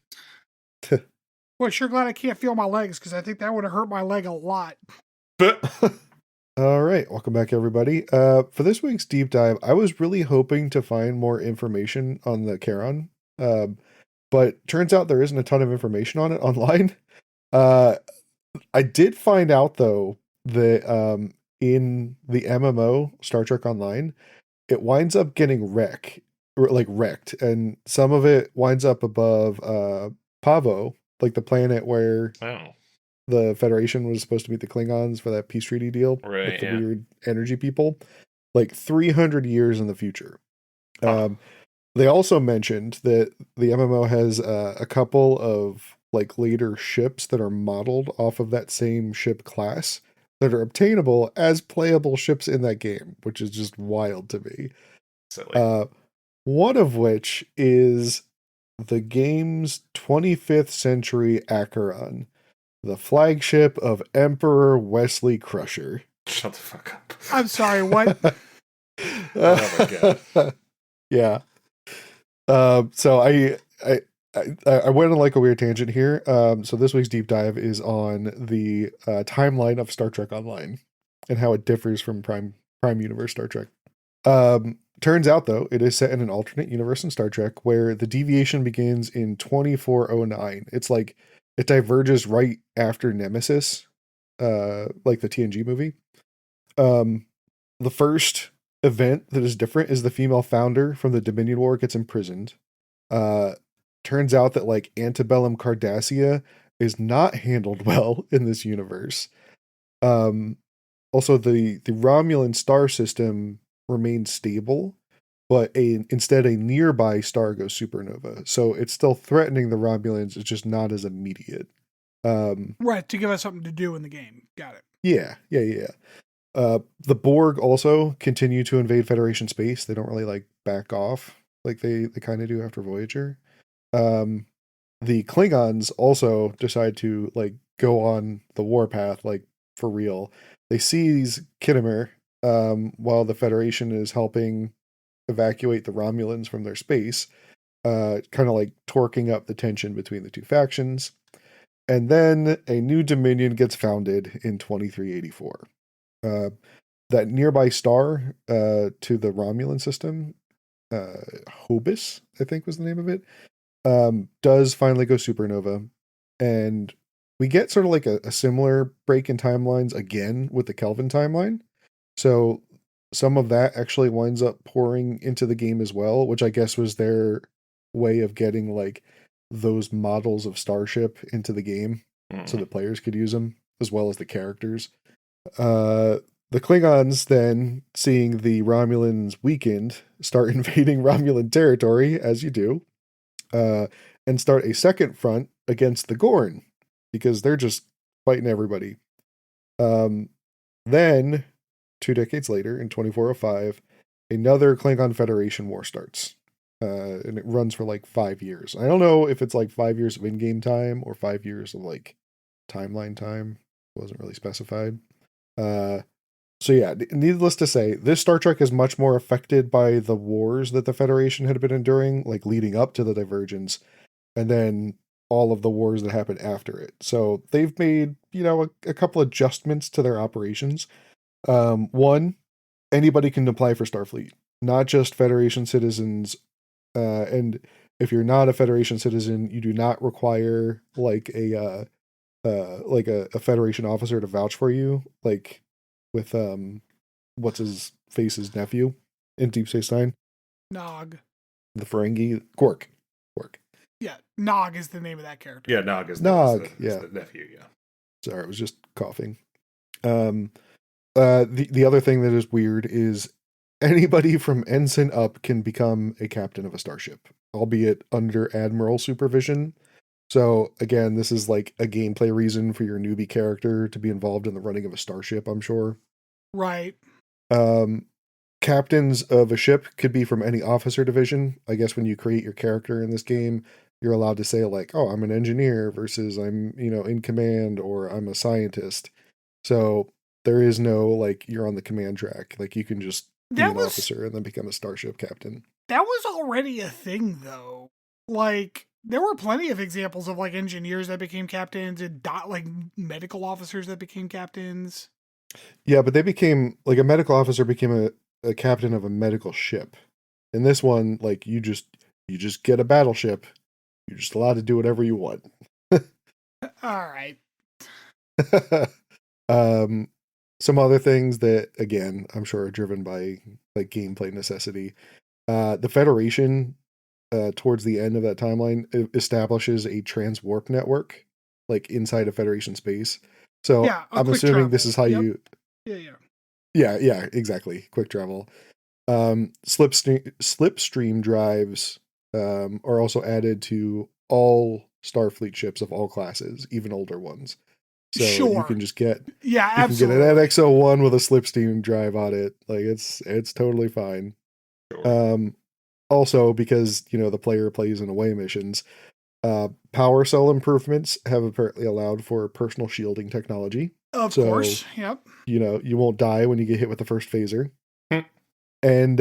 Boy, sure glad I can't feel my legs because I think that would have hurt my leg a lot. All right, welcome back, everybody. For this week's deep dive, I was really hoping to find more information on the Charon, but turns out there isn't a ton of information on it online. I did find out though that in the MMO Star Trek Online, it winds up getting wrecked, and some of it winds up above Pavo, like the planet where the Federation was supposed to meet the Klingons for that peace treaty deal with the weird energy people, like 300 years in the future. They also mentioned that the MMO has a couple of like later ships that are modeled off of that same ship class that are obtainable as playable ships in that game, which is just wild to me. Silly. One of which is the game's 25th century Acheron, the flagship of Emperor Wesley Crusher. Shut the fuck up. I'm sorry, what? Oh my god. Yeah. So I went on like a weird tangent here. So this week's deep dive is on the timeline of Star Trek Online and how it differs from Prime Universe Star Trek. Turns out though, it is set in an alternate universe in Star Trek where the deviation begins in 2409. It's like it diverges right after Nemesis, like the TNG movie. The first event that is different is the female founder from the Dominion War gets imprisoned. Turns out that like antebellum Cardassia is not handled well in this universe. Also the Romulan star system remains stable, but instead a nearby star goes supernova. So it's still threatening the Romulans, it's just not as immediate. Right, to give us something to do in the game. Got it. Yeah. The Borg also continue to invade Federation space. They don't really like back off like they kind of do after Voyager. The Klingons also decide to like go on the warpath, like for real. They seize Kittimer while the Federation is helping evacuate the Romulans from their space, kind of like torquing up the tension between the two factions. And then a new Dominion gets founded in 2384. That nearby star to the Romulan system, Hobus, I think was the name of it, does finally go supernova. And we get sort of like a similar break in timelines again with the Kelvin timeline. So some of that actually winds up pouring into the game as well, which I guess was their way of getting like those models of Starship into the game so that players could use them as well as the characters. The Klingons then, seeing the Romulans weakened, start invading Romulan territory, as you do, and start a second front against the Gorn, because they're just fighting everybody. Then, 2 decades later, in 2405, another Klingon Federation war starts. And it runs for like 5 years. I don't know if it's like 5 years of in-game time or 5 years of like timeline time. It wasn't really specified. So yeah, needless to say, this Star Trek is much more affected by the wars that the Federation had been enduring, like leading up to the divergence, and then all of the wars that happened after it. So they've made, a couple adjustments to their operations. One, anybody can apply for Starfleet, not just Federation citizens. And if you're not a Federation citizen, you do not require like a like a Federation officer to vouch for you, like with what's his face's nephew in Deep Space Nine? Nog. The Ferengi Quark. Yeah, Nog is the name of that character. Yeah, Nog is Nog, the nephew. Yeah. Sorry, I was just coughing. The other thing that is weird is anybody from ensign up can become a captain of a starship, albeit under admiral supervision. So again, this is like a gameplay reason for your newbie character to be involved in the running of a starship, I'm sure. Right. Captains of a ship could be from any officer division. I guess when you create your character in this game, you're allowed to say like, oh, I'm an engineer versus I'm, in command, or I'm a scientist. So there is no like you're on the command track. Like you can just be an officer and then become a starship captain. That was already a thing though. Like there were plenty of examples of like engineers that became captains and like medical officers that became captains. Yeah, but they became like a medical officer became a captain of a medical ship. In this one, like you just get a battleship. You're just allowed to do whatever you want. All right. Some other things that again I'm sure are driven by like gameplay necessity. The Federation, towards the end of that timeline, establishes a transwarp network, like inside of Federation space. So yeah, I'm assuming travel. This is how you. Yeah, exactly. Quick travel. Slipstream drives are also added to all Starfleet ships of all classes, even older ones. So you can just get absolutely. You can get an NX-01 with a slipstream drive on it. Like it's totally fine. Sure. Also, because the player plays in away missions, power cell improvements have apparently allowed for personal shielding technology. Of course, yep. You won't die when you get hit with the first phaser. And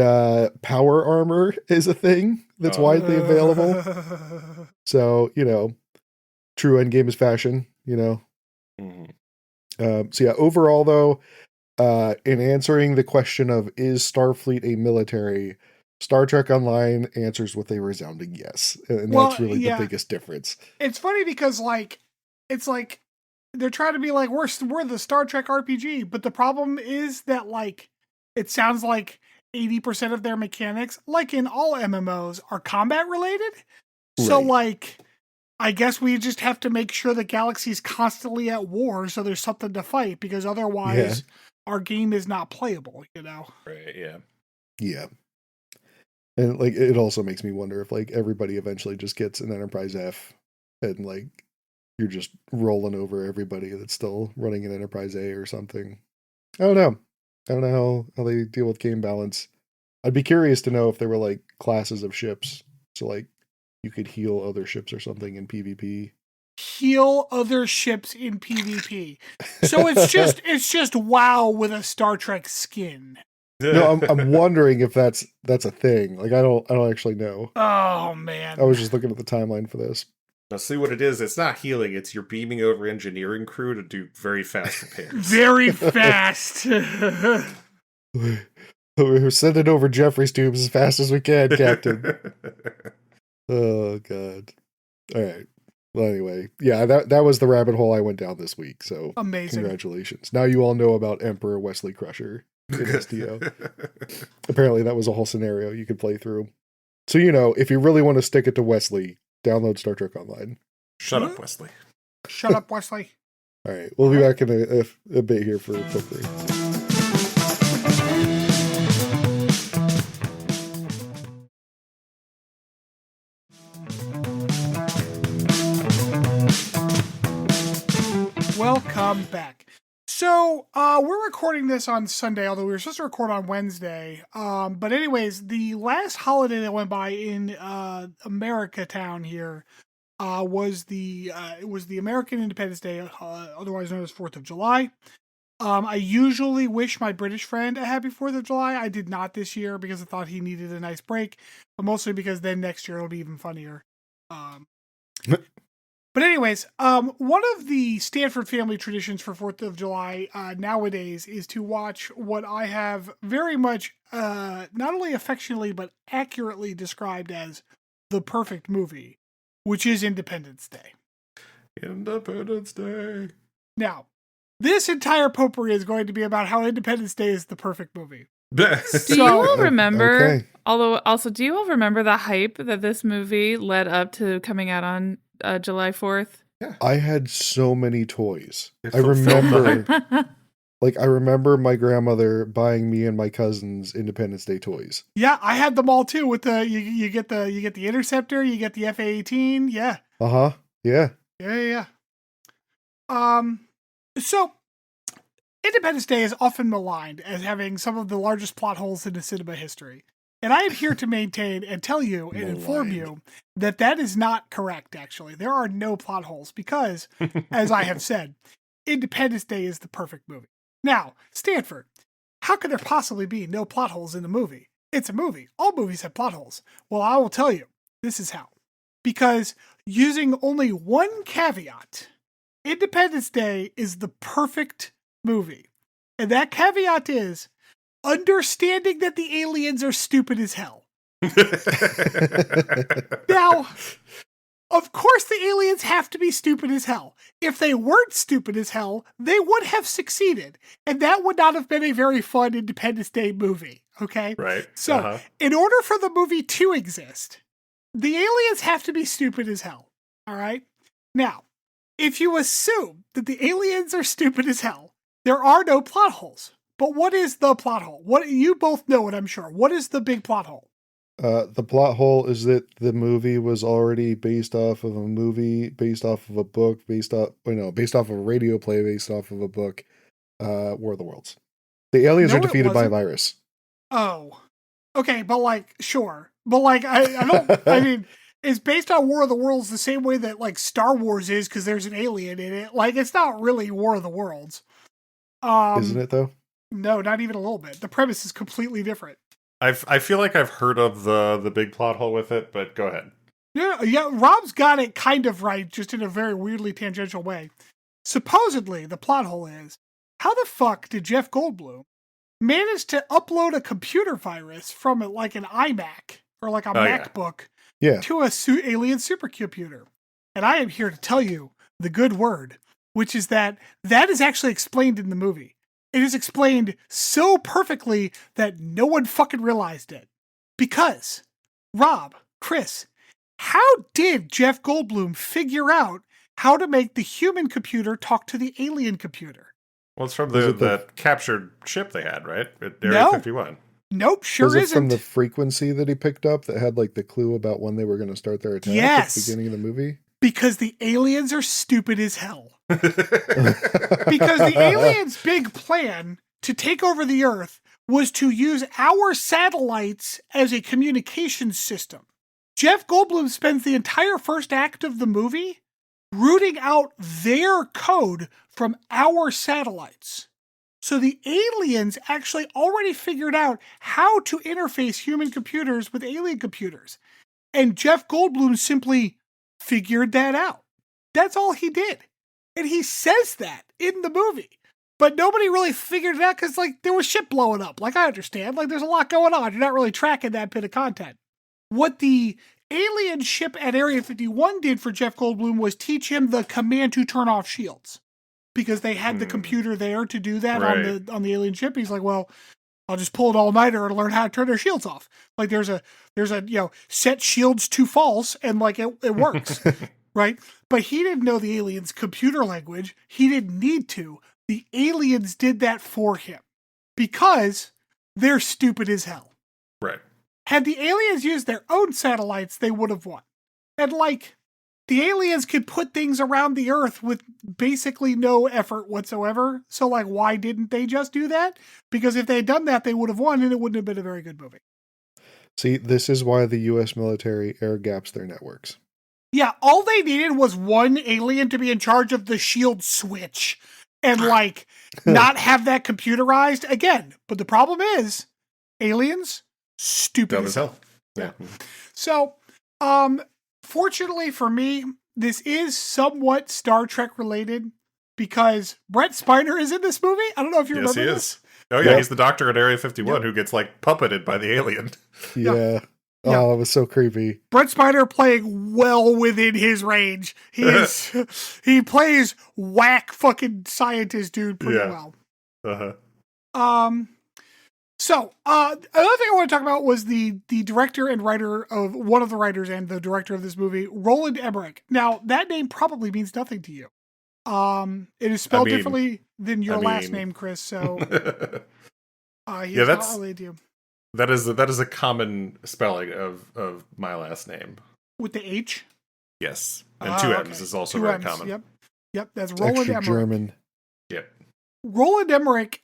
power armor is a thing that's widely available. So, true endgame is fashion, Mm-hmm. So yeah, overall though, in answering the question of is Starfleet a military, Star Trek Online answers with a resounding yes. And that's really the biggest difference. It's funny because it's like they're trying to be like, we're the Star Trek RPG, but the problem is that like, it sounds like 80% of their mechanics, like in all MMOs, are combat related. Right. So like, I guess we just have to make sure the galaxy's constantly at war, so there's something to fight, because otherwise our game is not playable, Right, yeah. Yeah. And like, it also makes me wonder if like everybody eventually just gets an Enterprise F and like you're just rolling over everybody that's still running an Enterprise A or something. I don't know how they deal with game balance. I'd be curious to know if there were like classes of ships. So like you could heal other ships or something in PvP. Heal other ships in PvP. So it's just WoW with a Star Trek skin. No, I'm wondering if that's a thing. Like I don't actually know. Oh man. I was just looking at the timeline for this. Now see what it is. It's not healing. It's you're beaming over engineering crew to do very fast repairs. Very fast. We're sending over Jeffrey's tubes as fast as we can, Captain. Oh God. All right. Well, anyway, yeah, that was the rabbit hole I went down this week. So amazing. Congratulations. Now you all know about Emperor Wesley Crusher in SDO. Apparently that was a whole scenario you could play through. So if you really want to stick it to Wesley, download Star Trek Online. Shut up, Wesley. Shut up, Wesley. All right. We'll be back in a bit here for Potpourri. Welcome back. So we're recording this on Sunday, although we were supposed to record on Wednesday. But anyways, the last holiday that went by in America town here was the American Independence Day, otherwise known as 4th of July. I usually wish my British friend a happy 4th of July. I did not this year because I thought he needed a nice break, but mostly because then next year it'll be even funnier. But anyways, one of the Stanford family traditions for 4th of July nowadays is to watch what I have very much, not only affectionately, but accurately described as the perfect movie, which is Independence Day. Independence Day. Now, this entire potpourri is going to be about how Independence Day is the perfect movie. Do you all remember, Okay. although also, do you all remember the hype that this movie led up to coming out on July 4th? I had so many toys. It I fulfilled the remember, I remember my grandmother buying me and my cousins Independence Day toys. Yeah, I had them all too. With the you get the Interceptor, you get the F-18. Yeah. Yeah. Yeah. So Independence Day is often maligned as having some of the largest plot holes in the cinema history. And I am here to maintain and tell you and inform you that that is not correct, actually. There are no plot holes because, as I have said, Independence Day is the perfect movie. Now, Stanford, how could there possibly be no plot holes in the movie? It's a movie. All movies have plot holes. Well, I will tell you, this is how. Because using only one caveat, Independence Day is the perfect movie. And that caveat is understanding that the aliens are stupid as hell. Now, of course the aliens have to be stupid as hell. If they weren't stupid as hell, they would have succeeded. And that would not have been a very fun Independence Day movie. Okay? Right. So, in order for the movie to exist, the aliens have to be stupid as hell. All right? Now, if you assume that the aliens are stupid as hell, there are no plot holes. But what is the plot hole? What you both know it, I'm sure. What is the big plot hole? The plot hole is that the movie was already based off of a movie, based off of a book, based off of a radio play, based off of a book, War of the Worlds. The aliens are defeated by a virus. Oh. Okay, but sure. But I don't, I mean, it's based on War of the Worlds the same way that Star Wars is because there's an alien in it. It's not really War of the Worlds. Isn't it though? No, not even a little bit. The premise is completely different. I feel like I've heard of the big plot hole with it, but go ahead. Yeah, Rob's got it kind of right, just in a very weirdly tangential way. Supposedly, the plot hole is, how the fuck did Jeff Goldblum manage to upload a computer virus from an iMac or a MacBook to a alien supercomputer? And I am here to tell you the good word, which is that is actually explained in the movie. It is explained so perfectly that no one fucking realized it. Because, Rob, Chris, how did Jeff Goldblum figure out how to make the human computer talk to the alien computer? Well, it's from that captured ship they had, right? At Area 51. Nope, sure isn't. Was it from the frequency that he picked up that had the clue about when they were going to start their attack at the beginning of the movie? Because the aliens are stupid as hell. Because the aliens' big plan to take over the Earth was to use our satellites as a communications system. Jeff Goldblum spends the entire first act of the movie rooting out their code from our satellites. So the aliens actually already figured out how to interface human computers with alien computers. And Jeff Goldblum simply figured that out. That's all he did. And he says that in the movie. But nobody really figured it out because, there was shit blowing up. I understand. There's a lot going on. You're not really tracking that bit of content. What the alien ship at Area 51 did for Jeff Goldblum was teach him the command to turn off shields. Because they had the computer there to do that on the alien ship. He's like, well, I'll just pull an all-nighter and learn how to turn their shields off. There's a set shields to false, and it works. Right? But he didn't know the aliens' computer language. He didn't need to. The aliens did that for him. Because they're stupid as hell. Right. Had the aliens used their own satellites, they would have won. And the aliens could put things around the Earth with basically no effort whatsoever. So why didn't they just do that? Because if they had done that, they would have won and it wouldn't have been a very good movie. See, this is why the U.S. military air gaps their networks. Yeah, all they needed was one alien to be in charge of the shield switch and not have that computerized again. But the problem is aliens, stupid as hell. Yeah. So, fortunately for me, this is somewhat Star Trek related because Brett Spiner is in this movie. I don't know if you remember this. Oh yeah, he's the doctor at Area 51 who gets puppeted by the alien. Yeah. Yeah. Oh, it was so creepy. Brent Spiner playing well within his range. He plays whack fucking scientist dude pretty well. So another thing I want to talk about was the director and writer of one of the writers and the director of this movie, Roland Emmerich. Now that name probably means nothing to you. It is spelled differently than your last name, Chris. So he's not related to you. That is a common spelling of my last name. With the H? Yes. And two M's is also very common. Yep. That's Roland Emmerich. German. Yep. Roland Emmerich,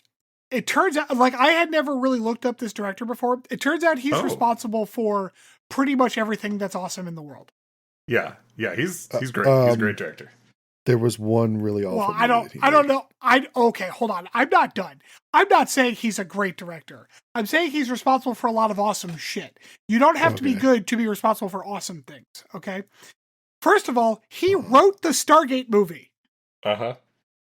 it turns out, like, I had never really looked up this director before. It turns out he's responsible for pretty much everything that's awesome in the world. Yeah. He's great. He's a great director. There was one really awful. Well, I don't know. Okay, hold on. I'm not done. I'm not saying he's a great director. I'm saying he's responsible for a lot of awesome shit. You don't have to be good to be responsible for awesome things. Okay. First of all, he wrote the Stargate movie.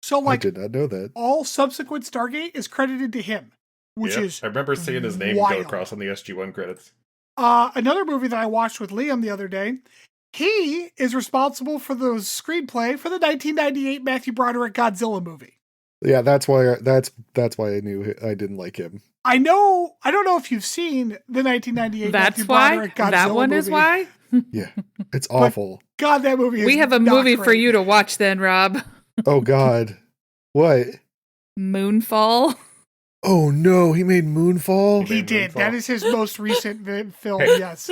So, like, I did not know that. All subsequent Stargate is credited to him, which is I remember seeing his name go across on the SG-1 credits. Another movie that I watched with Liam the other day. He is responsible for the screenplay for the 1998 Matthew Broderick Godzilla movie. Yeah, that's why I knew I didn't like him. I don't know if you've seen the 1998 Matthew Broderick Godzilla movie. That one is why? Yeah, it's awful. But God, that movie is We have a movie for you to watch then, Rob. Oh, God. What? Moonfall. Oh, no, he made Moonfall? He did. Moonfall. That is his most recent film, yes.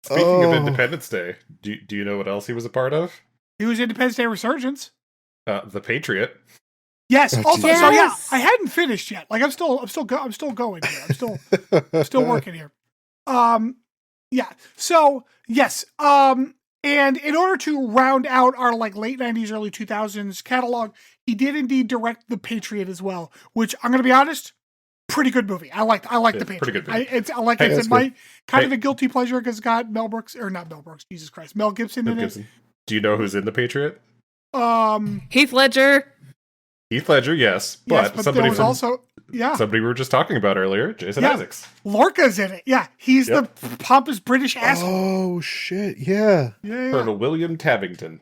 Speaking of Independence Day, do you know what else he was a part of? He was Independence Day Resurgence. The Patriot. Yes. Also, so yeah, I hadn't finished yet. Like I'm still going here. I'm still working here. Yeah. So yes. And in order to round out our like late 90s, early 2000s catalog, he did indeed direct The Patriot as well. Which I'm going to be honest. Pretty good movie. I like The Patriot. Pretty good movie. It's my kind of a guilty pleasure because it's got Mel Gibson in it. Do you know who's in The Patriot? Heath Ledger. Heath Ledger, yes. But somebody there was somebody we were just talking about earlier, Jason Isaacs. Lorca's in it. Yeah, he's the pompous British asshole. Oh shit! Yeah. Colonel William Tabington.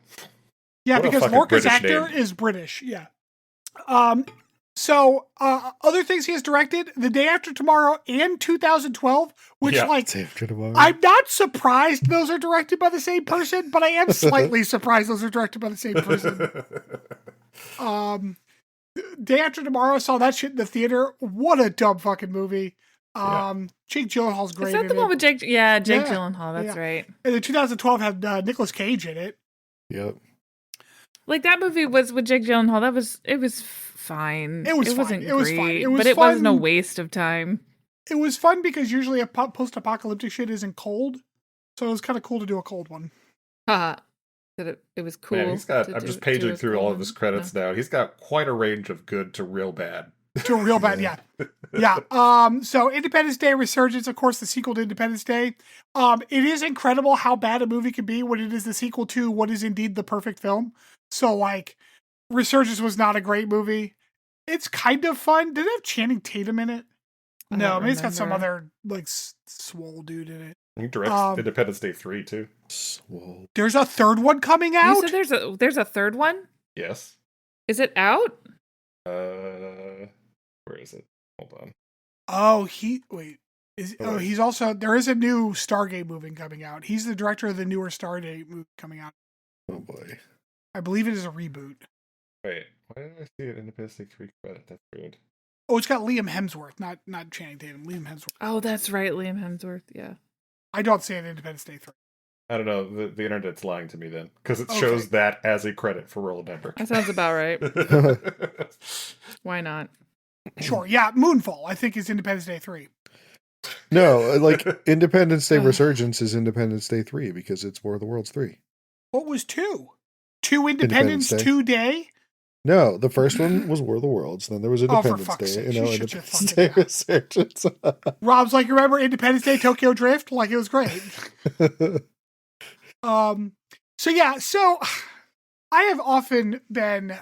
Yeah, because Lorca's actor is British. Yeah. So, other things he has directed, The Day After Tomorrow and 2012, which, I'm not surprised those are directed by the same person, but I am slightly surprised those are directed by the same person. Day After Tomorrow, saw that shit in the theater. What a dumb fucking movie. Jake Gyllenhaal's great. Is that the one with Jake? Yeah, Jake Gyllenhaal, that's right. And the 2012 had Nicolas Cage in it. Yep. Like, that movie was with Jake Gyllenhaal. It was fine. It wasn't fine. Great, but it wasn't a waste of time. It was fun because usually a post-apocalyptic shit isn't cold, so it was kind of cool to do a cold one. It was cool. Man, I'm just paging through all of his credits now. He's got quite a range of good to real bad. To real bad, yeah. So Independence Day Resurgence, of course, the sequel to Independence Day. It is incredible how bad a movie can be when it is the sequel to what is indeed the perfect film. So, like, Resurgence was not a great movie. It's kind of fun. Did it have Channing Tatum in it? No, maybe it's got some other, like, swole dude in it. He directs Independence Day 3, too. Swole. There's a third one coming out? You said there's a third one? Yes. Is it out? Where is it? Hold on. Oh, he's also, there is a new Stargate movie coming out. He's the director of the newer Stargate movie coming out. Oh, boy. I believe it is a reboot. Wait, why did I see it Independence Day 3 credit? That's weird. Oh, it's got Liam Hemsworth, not Channing Tatum. Liam Hemsworth. Oh, that's right, Liam Hemsworth. Yeah. I don't see it in Independence Day 3. I don't know. The internet's lying to me then, because it shows that as a credit for Roland Emmerich. That sounds about right. Why not? Sure. Yeah, Moonfall, I think, is Independence Day 3. No, like Independence Day Resurgence is Independence Day 3 because it's War of the Worlds 3. What was 2? 2 Independence 2 Day? No, the first one was War of the Worlds. Then there was Independence Day. Independence Day Resurgence. Rob's like, remember Independence Day Tokyo Drift? Like, it was great. So I have often been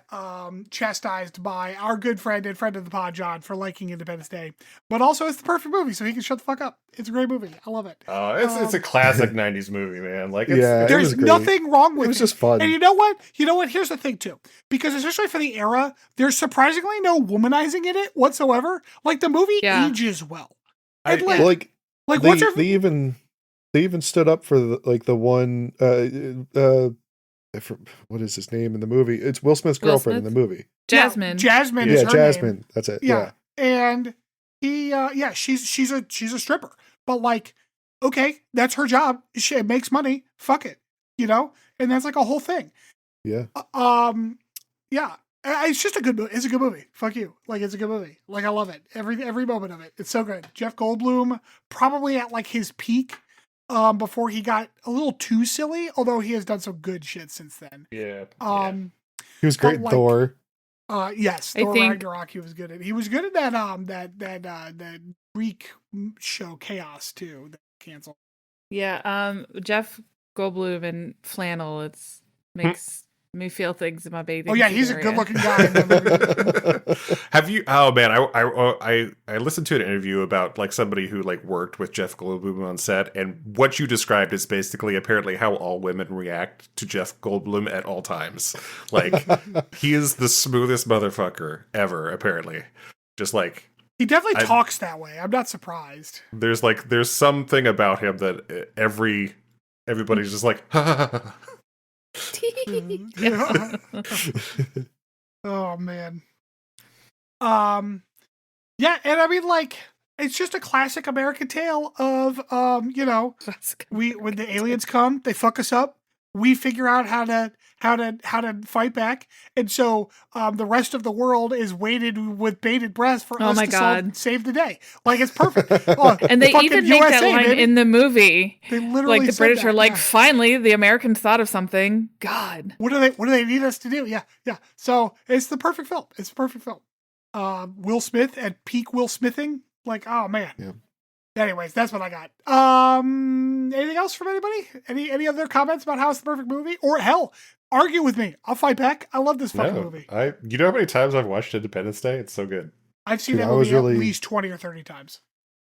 chastised by our good friend and friend of the pod, John, for liking Independence Day, but also it's the perfect movie, so he can shut the fuck up. It's a great movie. I love it. It's a classic '90s movie, man. Like, there's nothing wrong with it. It was just fun. And you know what? Here's the thing too, because especially for the era, there's surprisingly no womanizing in it whatsoever. Like the movie ages well. And they even stood up for the one. What is his name in the movie? It's Will Smith's girlfriend in the movie. Jasmine. Jasmine is her Jasmine. name. That's it. Yeah. And he, she's a stripper, but like, okay, that's her job. It makes money. Fuck it, and that's like a whole thing. Yeah. Yeah. It's just a good movie. It's a good movie. Fuck you. Like, it's a good movie. Like, I love it. Every moment of it. It's so good. Jeff Goldblum, probably at like his peak. Before he got a little too silly, although he has done some good shit since then. Yeah. He was great in Thor. Yes, Thor Ragnarok. He was good at. He was good at that Greek show Chaos too. That canceled. Yeah. Jeff Goldblum and flannel. Makes me feel things in my bathing. Oh yeah, he's a good-looking guy. Have you? Oh man, I listened to an interview about like somebody who like worked with Jeff Goldblum on set, and what you described is basically apparently how all women react to Jeff Goldblum at all times. Like, he is the smoothest motherfucker ever. Apparently, just like he definitely talks that way. I'm not surprised. There's something about him that everybody's just like. Oh man. Yeah, and I mean, like, it's just a classic American tale of when the aliens come, they fuck us up, we figure out how to fight back, and so the rest of the world is waited with bated breath for us to save the day. Like, it's perfect. And they even make that line in the movie. They literally, like, the British are like, finally the Americans thought of something. God, what do they need us to do? Yeah. So it's the perfect film. It's a perfect film. Will Smith at peak Will Smithing. Like, oh man. Yeah. Anyways, that's what I got. Anything else from anybody? Any other comments about how it's the perfect movie? Or hell, argue with me. I'll fight back. I love this fucking movie. You know how many times I've watched Independence Day? It's so good. I've seen that movie at least 20 or 30 times.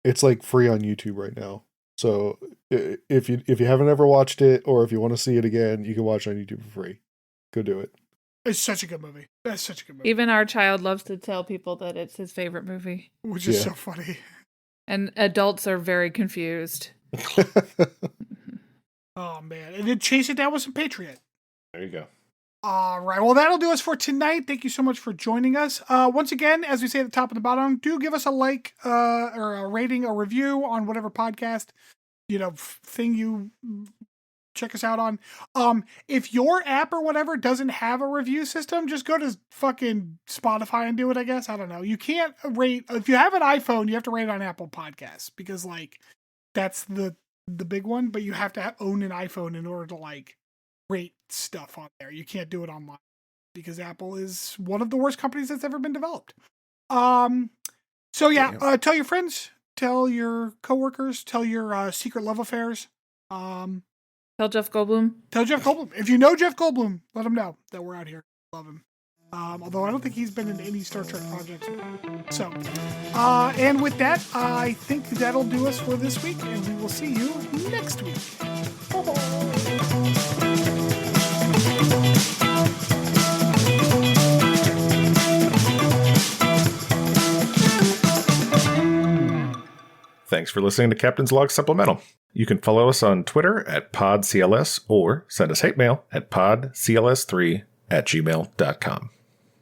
It's like free on YouTube right now. So if you haven't ever watched it, or if you want to see it again, you can watch it on YouTube for free. Go do it. It's such a good movie. That's such a good movie. Even our child loves to tell people that it's his favorite movie. Which is so funny. And adults are very confused. Oh, man. And then chase it down with some Patriot. There you go. All right. Well, that'll do us for tonight. Thank you so much for joining us. Once again, as we say at the top and the bottom, do give us a like or a rating or review on whatever podcast, thing you check us out on. If your app or whatever doesn't have a review system, just go to fucking Spotify and do it, I guess. I don't know. You can't rate. If you have an iPhone, you have to rate it on Apple Podcasts, because like that's the big one, but you have to own an iPhone in order to like rate stuff on there. You can't do it online because Apple is one of the worst companies that's ever been developed. So yeah, tell your friends, tell your coworkers, tell your secret love affairs. Tell Jeff Goldblum. If you know Jeff Goldblum, let him know that we're out here. Love him. Although I don't think he's been in any Star Trek projects. So, and with that, I think that'll do us for this week, and we will see you next week. Thanks for listening to Captain's Log Supplemental. You can follow us on Twitter at PodCLS or send us hate mail at podcls3@gmail.com.